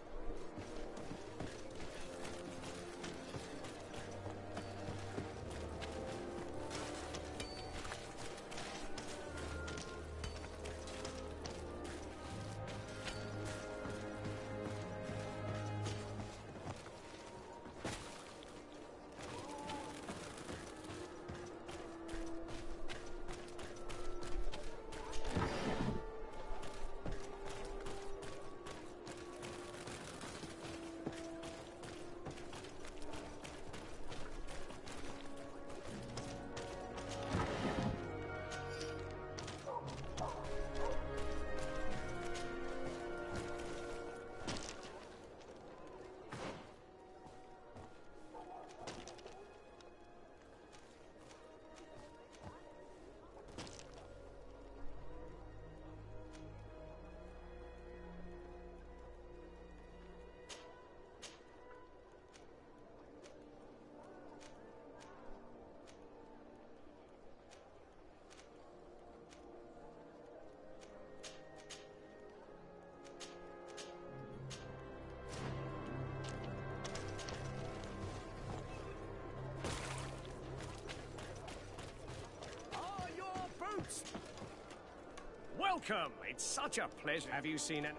Welcome! It's such a pleasure. Have you seen it?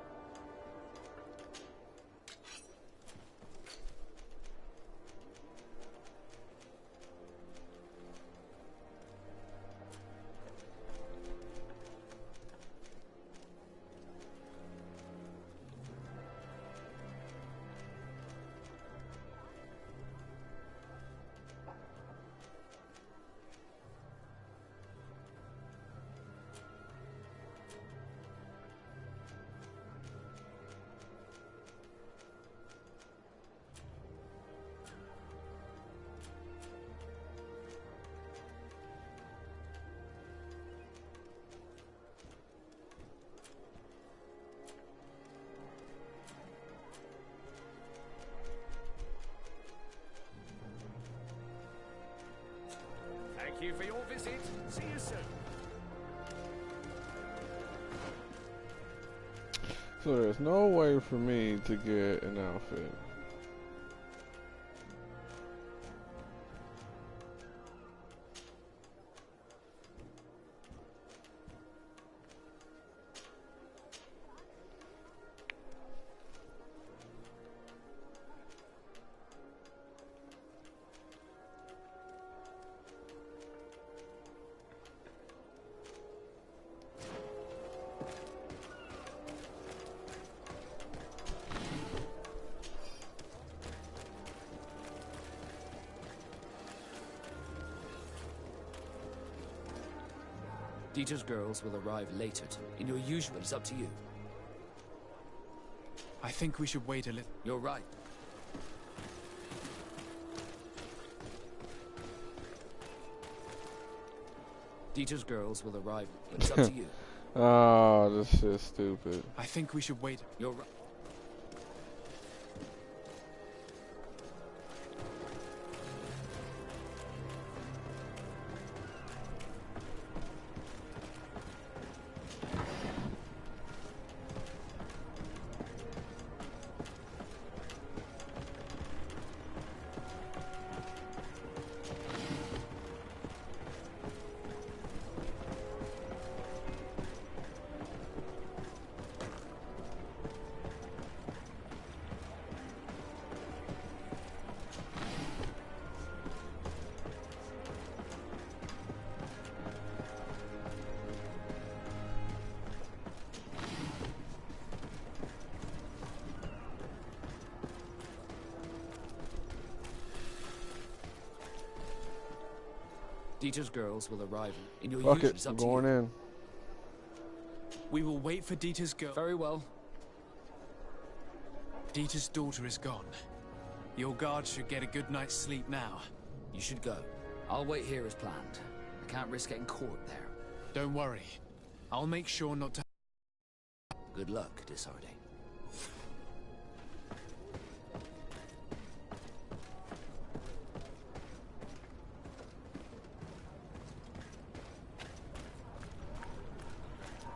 Thank you for your visit. See you soon. So there's no way for me to get an outfit. Dieter's girls will arrive later. In your usual, it's up to you. I think we should wait a little. You're right. Dieter's girls will arrive, but it's up to you. Oh, this shit's stupid. I think we should wait. You're right. Dieter's girls will arrive in your Fuck usual. it, It's up I'm to going you. in. We will wait for Dieter's girl. Very well. Dieter's daughter is gone. Your guards should get a good night's sleep now. You should go. I'll wait here as planned. I can't risk getting caught there. Don't worry. I'll make sure not to. Good luck, Disarde.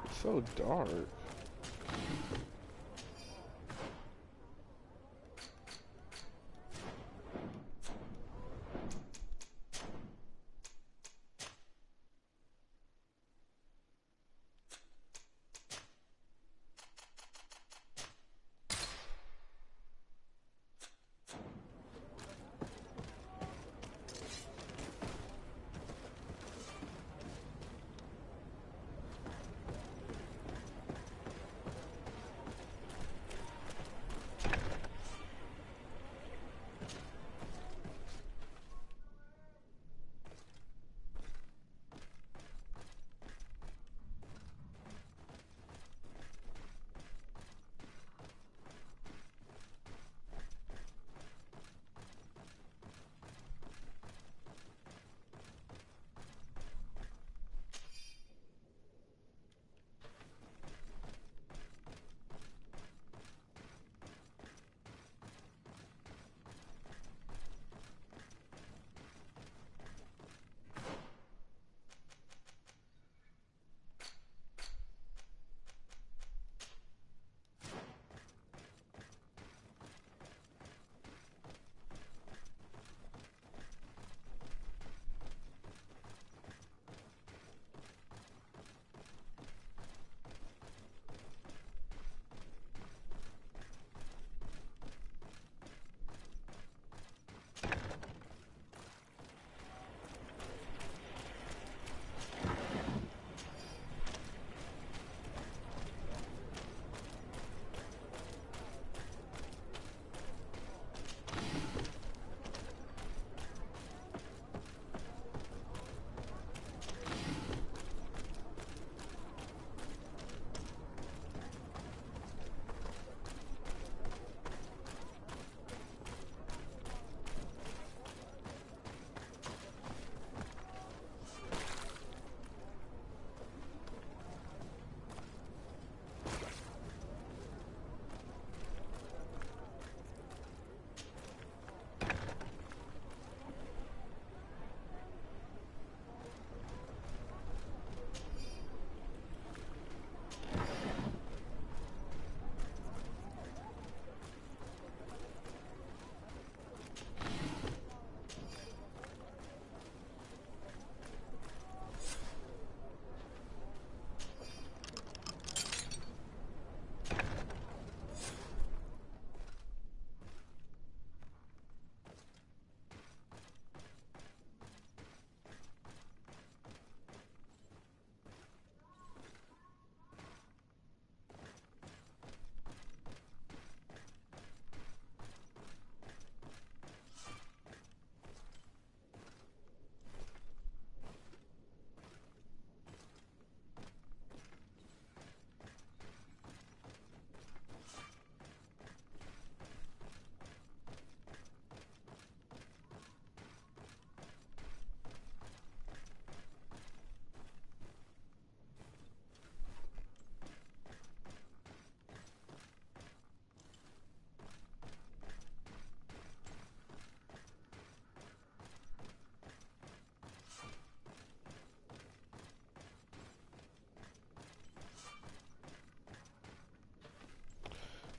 It's so dark.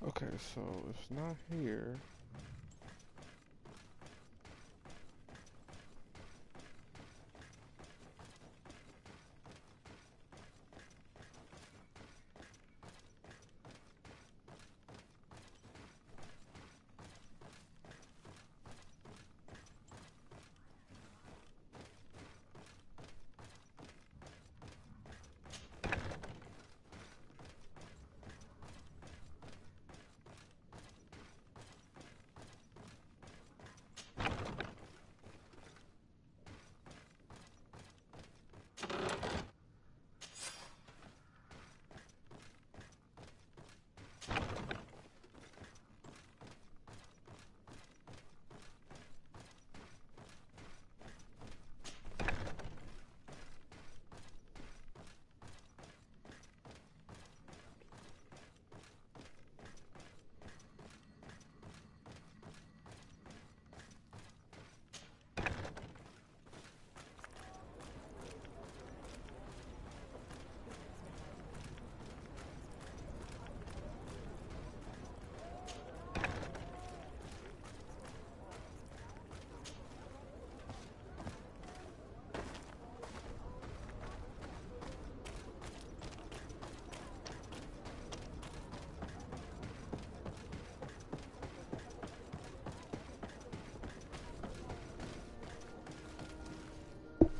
Okay, so it's not here.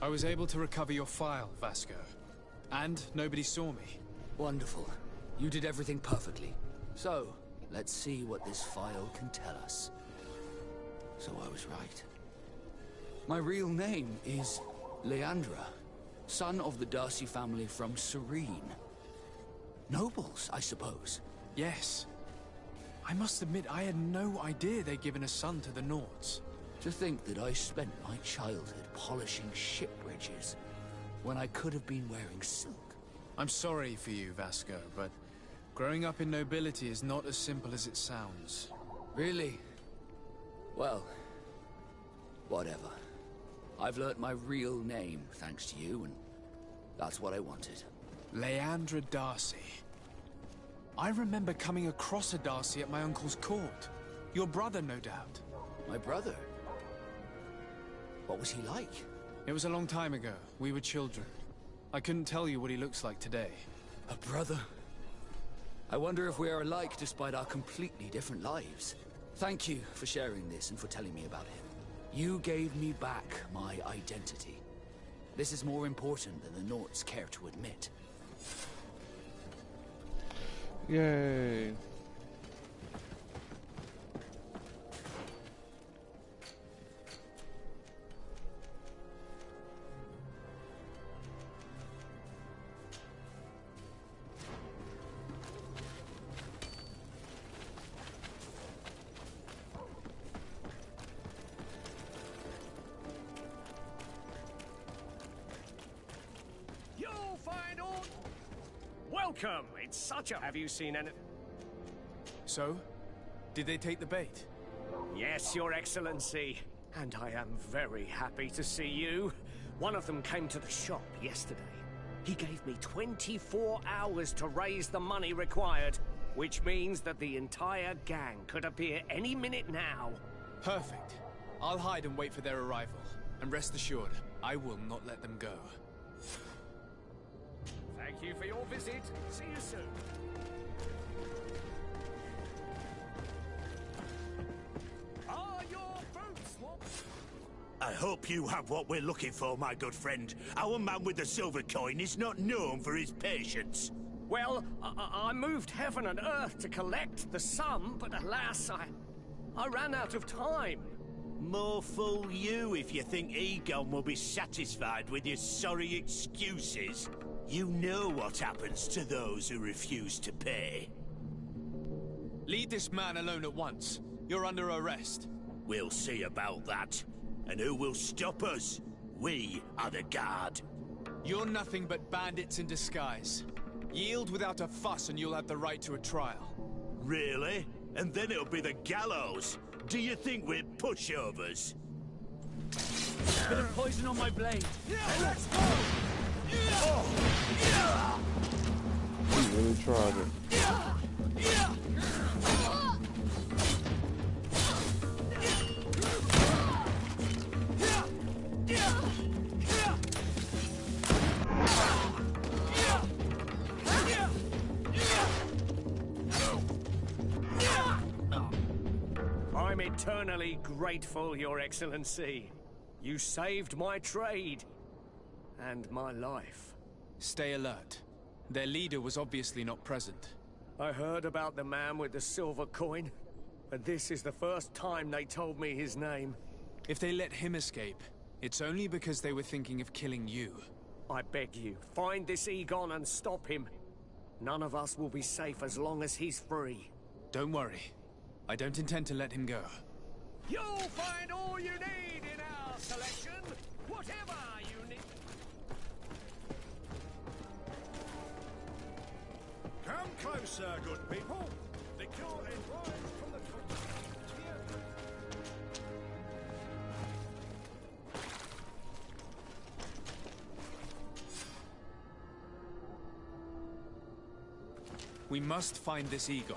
I was able to recover your file, Vasco. And nobody saw me. Wonderful. You did everything perfectly. So, let's see what this file can tell us. So I was right. My real name is Leandra, son of the Darcy family from Serene. Nobles, I suppose. Yes. I must admit, I had no idea they'd given a son to the Nords. To think that I spent my childhood polishing ship bridges, when I could have been wearing silk. I'm sorry for you, Vasco, but growing up in nobility is not as simple as it sounds. Really? Well, whatever. I've learnt my real name, thanks to you, and that's what I wanted. Leandra Darcy. I remember coming across a Darcy at my uncle's court. Your brother, no doubt. My brother? What was he like? It was a long time ago. We were children. I couldn't tell you what he looks like today. A brother? I wonder if we are alike despite our completely different lives. Thank you for sharing this and for telling me about him. You gave me back my identity. This is more important than the Nords care to admit. Yay. You'll find all... Welcome! It's such a... Have you seen any... So? Did they take the bait? Yes, Your Excellency. And I am very happy to see you. One of them came to the shop yesterday. He gave me 24 hours to raise the money required, which means that the entire gang could appear any minute now. Perfect. I'll hide and wait for their arrival. And rest assured, I will not let them go. Thank you for your visit. See you soon. Are your boots swapped? I hope you have what we're looking for, my good friend. Our man with the silver coin is not known for his patience. Well, I moved heaven and earth to collect the sum, but alas, I ran out of time. More fool you if you think Egon will be satisfied with your sorry excuses. You know what happens to those who refuse to pay. Leave this man alone at once. You're under arrest. We'll see about that. And who will stop us? We are the guard. You're nothing but bandits in disguise. Yield without a fuss and you'll have the right to a trial. Really? And then it'll be the gallows. Do you think we're pushovers? Bit of poison on my blade. Hey, let's go! He really tried it. I'm eternally grateful, Your Excellency. You saved my trade. And my life. Stay alert. Their leader was obviously not present. I heard about the man with the silver coin, and this is the first time they told me his name. If they let him escape, it's only because they were thinking of killing you. I beg you, find this Egon and stop him. None of us will be safe as long as he's free. Don't worry. I don't intend to let him go. You'll find all you need in our selection, whatever you need. Come closer, good people. The curtain rises from the top. We must find this Egon.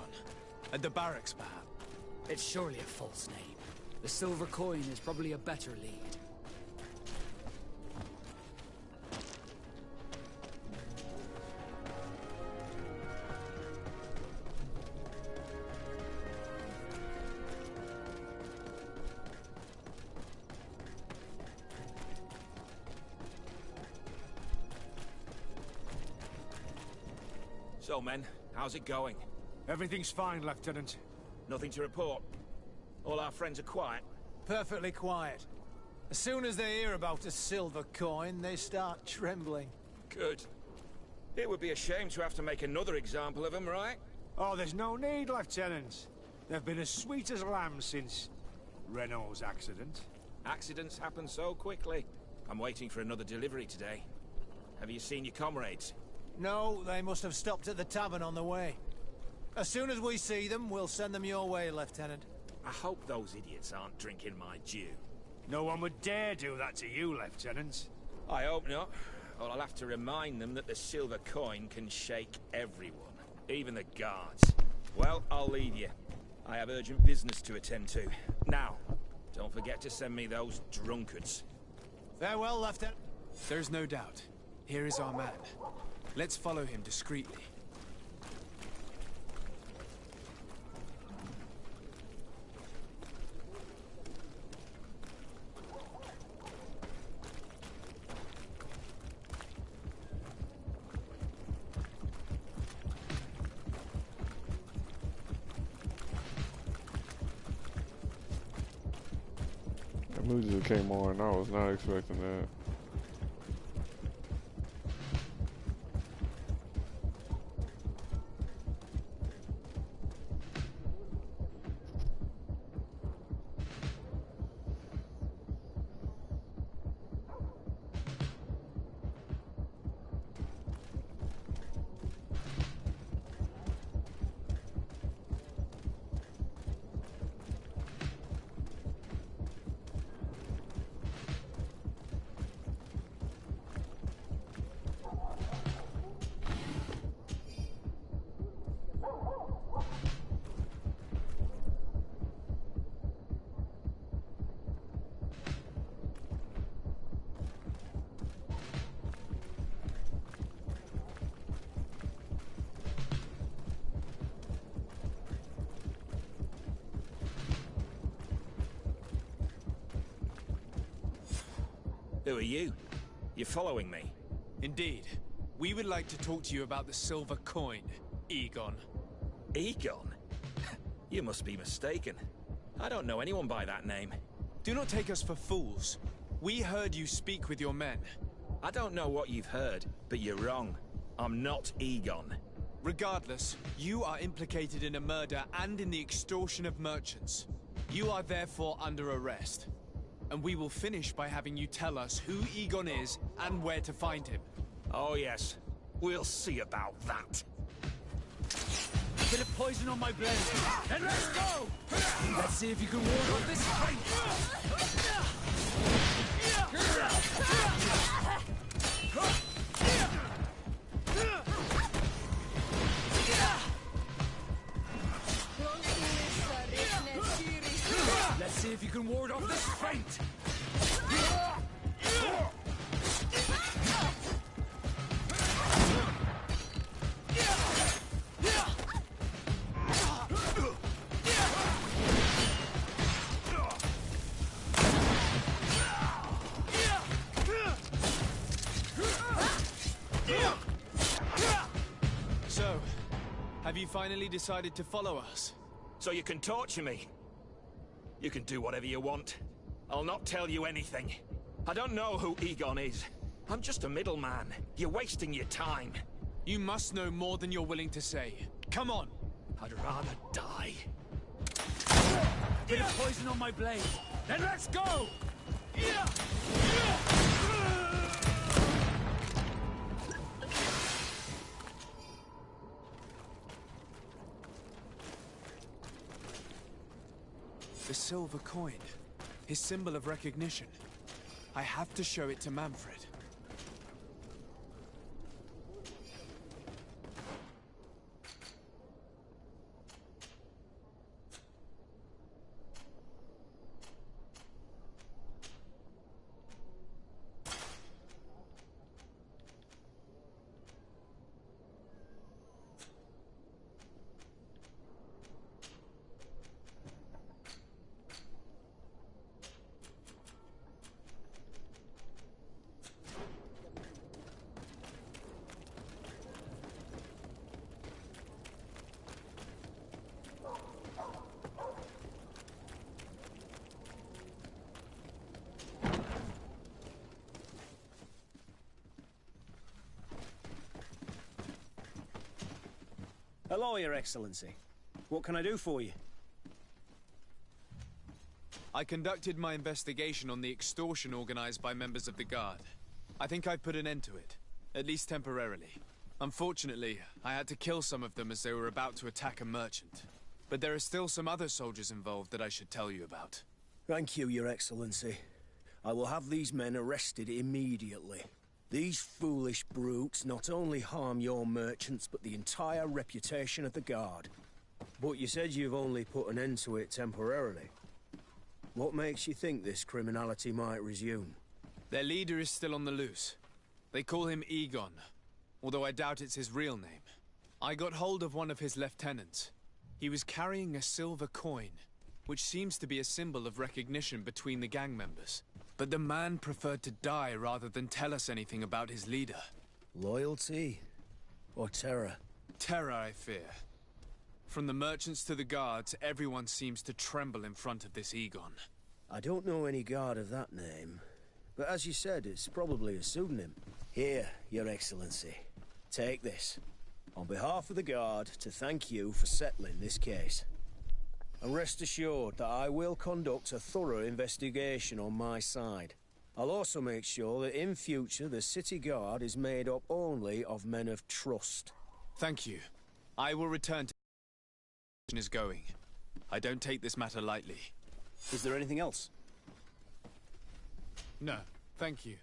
At the barracks, perhaps. It's surely a false name. The silver coin is probably a better lead. So, men, how's it going? Everything's fine, Lieutenant. Nothing to report. All our friends are quiet. Perfectly quiet. As soon as they hear about a silver coin, they start trembling. Good. It would be a shame to have to make another example of them, right? Oh, there's no need, Lieutenant. They've been as sweet as lambs since Renault's accident. Accidents happen so quickly. I'm waiting for another delivery today. Have you seen your comrades? No, they must have stopped at the tavern on the way. As soon as we see them, we'll send them your way, Lieutenant. I hope those idiots aren't drinking my dew. No one would dare do that to you, Lieutenant. I hope not. Or I'll have to remind them that the silver coin can shake everyone, even the guards. Well, I'll leave you. I have urgent business to attend to. Now, don't forget to send me those drunkards. Farewell, Lieutenant. There's no doubt. Here is our man. Let's follow him discreetly. The music came on. I was not expecting that. Who are you? You're following me? Indeed. We would like to talk to you about the silver coin, Egon. Egon? You must be mistaken. I don't know anyone by that name. Do not take us for fools. We heard you speak with your men. I don't know what you've heard, but you're wrong. I'm not Egon. Regardless, you are implicated in a murder and in the extortion of merchants. You are therefore under arrest. And we will finish by having you tell us who Egon is and where to find him. Oh yes, we'll see about that. Bit of poison on my blade. And let's go! Let's see if you can ward off this fight. Let's see if you can ward off this fight. So, have you finally decided to follow us? So you can torture me? You can do whatever you want. I'll not tell you anything. I don't know who Egon is. I'm just a middleman. You're wasting your time. You must know more than you're willing to say. Come on! I'd rather die. Bit of poison on my blade. Then let's go! The silver coin. His symbol of recognition. I have to show it to Manfred. Hello, Your Excellency. What can I do for you? I conducted my investigation on the extortion organized by members of the Guard. I think I've put an end to it, at least temporarily. Unfortunately, I had to kill some of them as they were about to attack a merchant. But there are still some other soldiers involved that I should tell you about. Thank you, Your Excellency. I will have these men arrested immediately. These foolish brutes not only harm your merchants, but the entire reputation of the Guard. But you said you've only put an end to it temporarily. What makes you think this criminality might resume? Their leader is still on the loose. They call him Egon, although I doubt it's his real name. I got hold of one of his lieutenants. He was carrying a silver coin, which seems to be a symbol of recognition between the gang members. But the man preferred to die rather than tell us anything about his leader. Loyalty? Or terror? Terror, I fear. From the merchants to the guards, everyone seems to tremble in front of this Egon. I don't know any guard of that name. But as you said, it's probably a pseudonym. Here, Your Excellency. Take this. On behalf of the Guard, to thank you for settling this case. And rest assured that I will conduct a thorough investigation on my side. I'll also make sure that in future the City Guard is made up only of men of trust. Thank you. I will return to is going. I don't take this matter lightly. Is there anything else? No, thank you.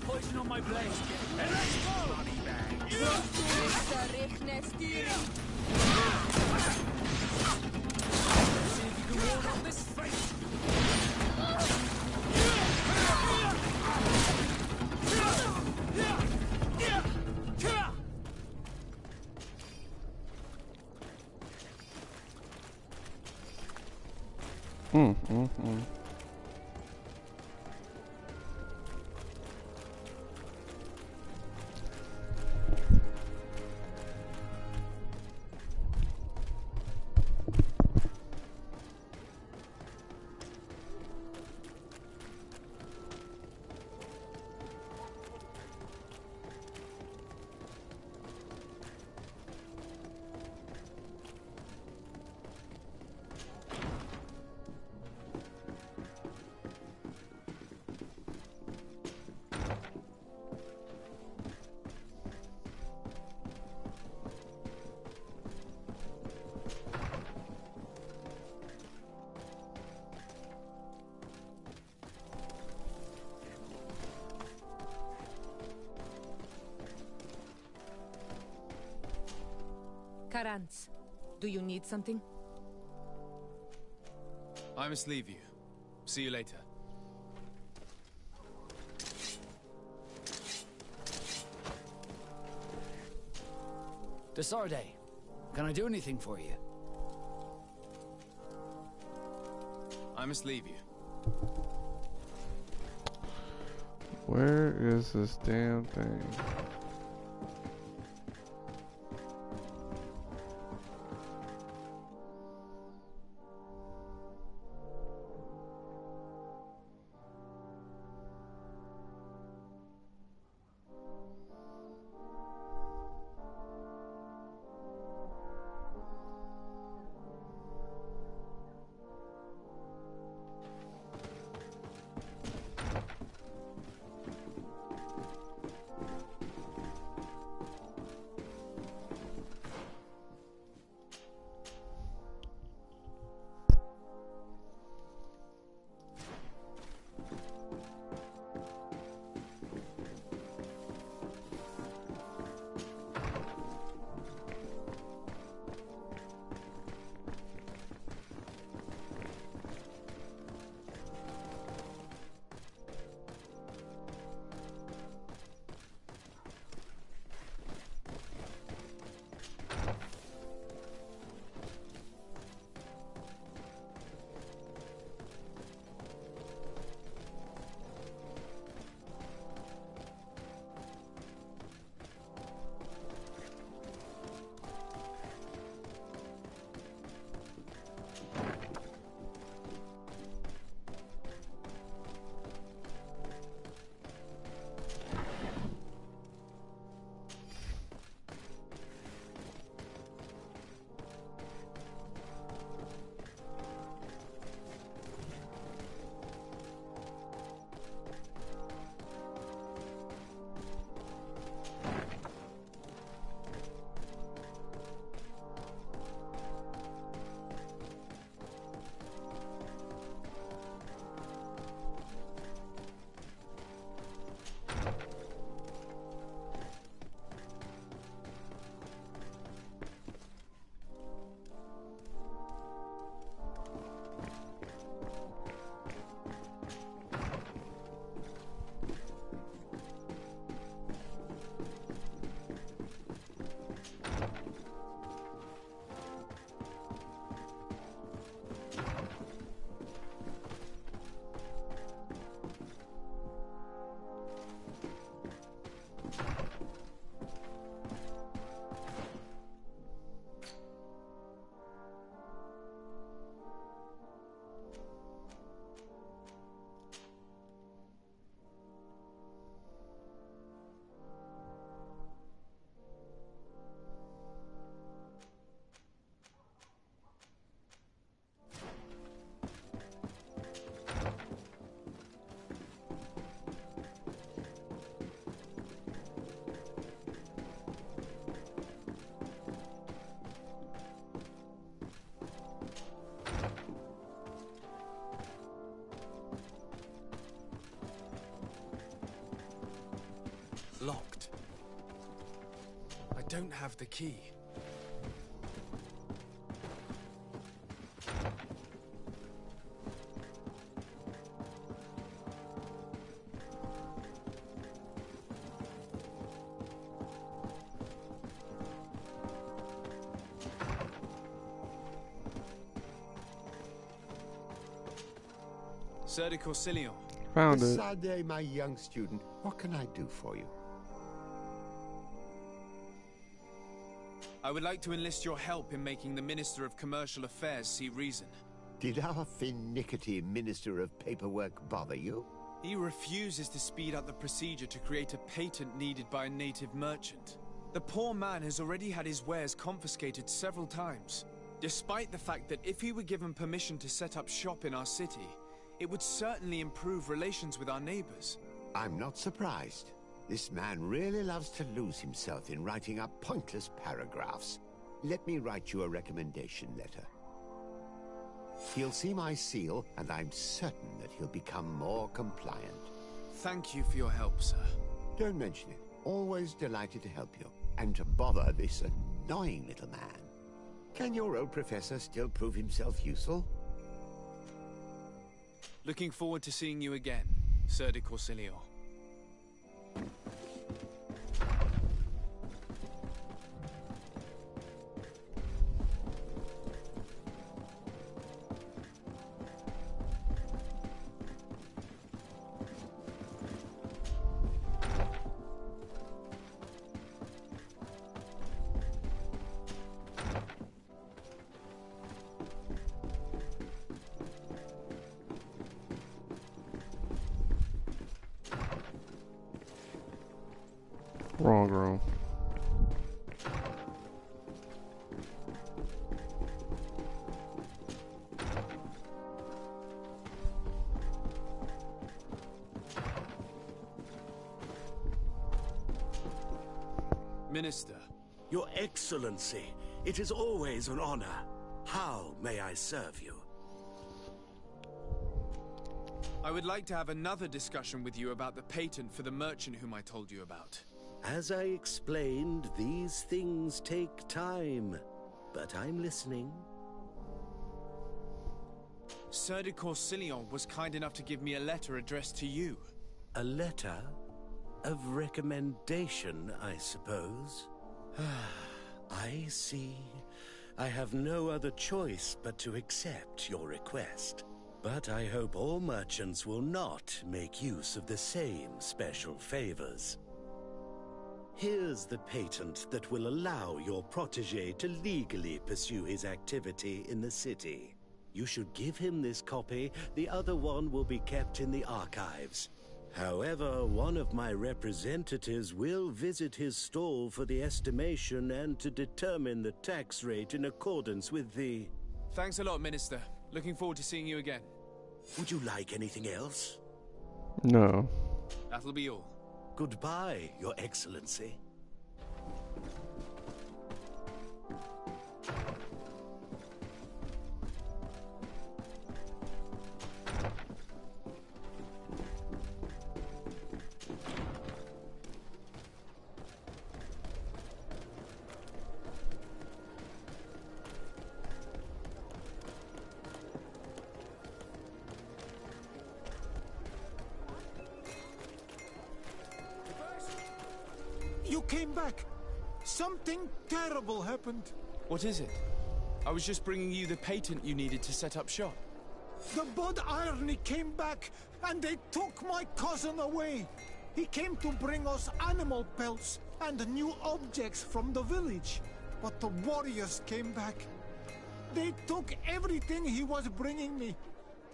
Poison on my blade. And let's go! Let's see if you can ward off this fate. Karantz, do you need something? I must leave you. See you later. Desarde, can I do anything for you? I must leave you. Where is this damn thing? don't have the key. Sir de Corsilion. Found it. Sade, my young student, what can I do for you? I would like to enlist your help in making the Minister of Commercial Affairs see reason. Did our finicky Minister of Paperwork bother you? He refuses to speed up the procedure to create a patent needed by a native merchant. The poor man has already had his wares confiscated several times, despite the fact that if he were given permission to set up shop in our city, it would certainly improve relations with our neighbors. I'm not surprised. This man really loves to lose himself in writing up pointless paragraphs. Let me write you a recommendation letter. He'll see my seal, and I'm certain that he'll become more compliant. Thank you for your help, sir. Don't mention it. Always delighted to help you. And to bother this annoying little man. Can your old professor still prove himself useful? Looking forward to seeing you again, Sir de Corsilion. Wrong room. Minister. Your Excellency, it is always an honor. How may I serve you? I would like to have another discussion with you about the patent for the merchant whom I told you about. As I explained, these things take time. But I'm listening. Sir de Corsilion was kind enough to give me a letter addressed to you. A letter? Of recommendation, I suppose. I see. I have no other choice but to accept your request. But I hope all merchants will not make use of the same special favors. Here's the patent that will allow your protege to legally pursue his activity in the city. You should give him this copy. The other one will be kept in the archives. However, one of my representatives will visit his stall for the estimation and to determine the tax rate in accordance with the... Thanks a lot, Minister. Looking forward to seeing you again. Would you like anything else? No. That'll be all. Goodbye, Your Excellency. You came back. Something terrible happened. What is it? I was just bringing you the patent you needed to set up shop. The Bud Irony came back, and they took my cousin away. He came to bring us animal pelts and new objects from the village. But the warriors came back. They took everything he was bringing me.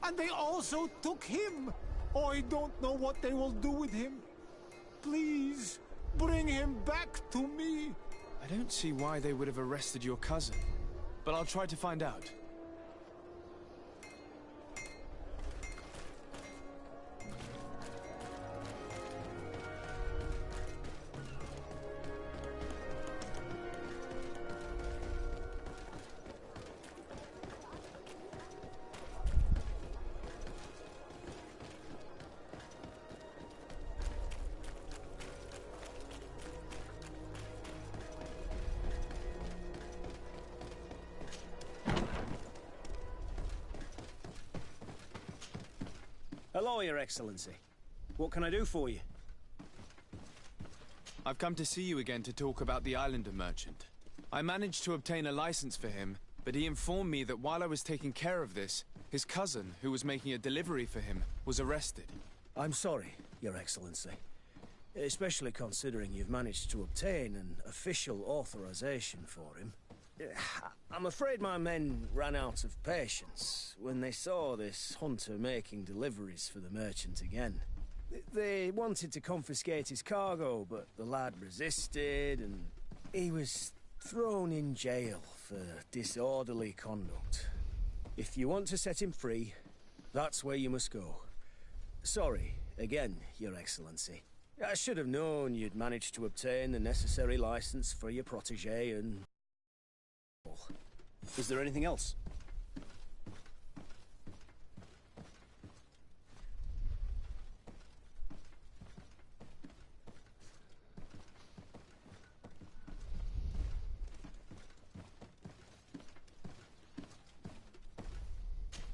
And they also took him. Oh, I don't know what they will do with him. Please, bring him back to me. I don't see why they would have arrested your cousin, but I'll try to find out. Hello, Your Excellency. What can I do for you? I've come to see you again to talk about the Islander merchant. I managed to obtain a license for him, but he informed me that while I was taking care of this, his cousin, who was making a delivery for him, was arrested. I'm sorry, Your Excellency. Especially considering you've managed to obtain an official authorization for him. I'm afraid my men ran out of patience when they saw this hunter making deliveries for the merchant again. They wanted to confiscate his cargo, but the lad resisted, and he was thrown in jail for disorderly conduct. If you want to set him free, that's where you must go. Sorry, again, Your Excellency. I should have known you'd managed to obtain the necessary license for your protégé and... Is there anything else?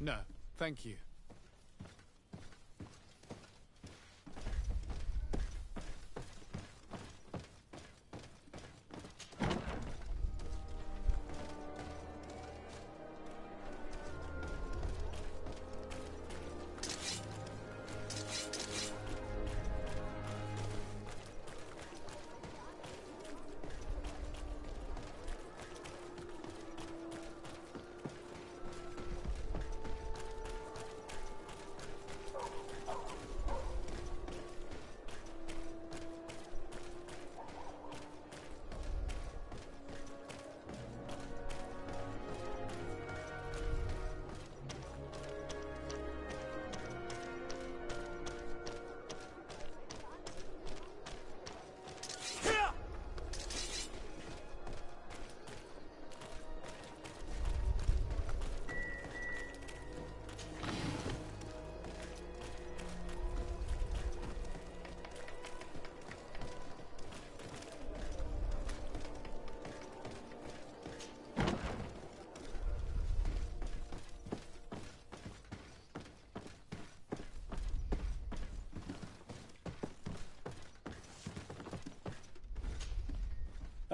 No, thank you.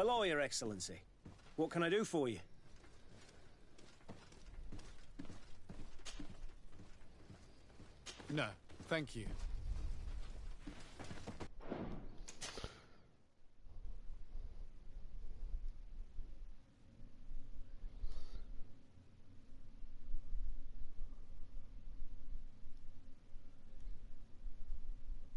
Hello, Your Excellency. What can I do for you? No, thank you.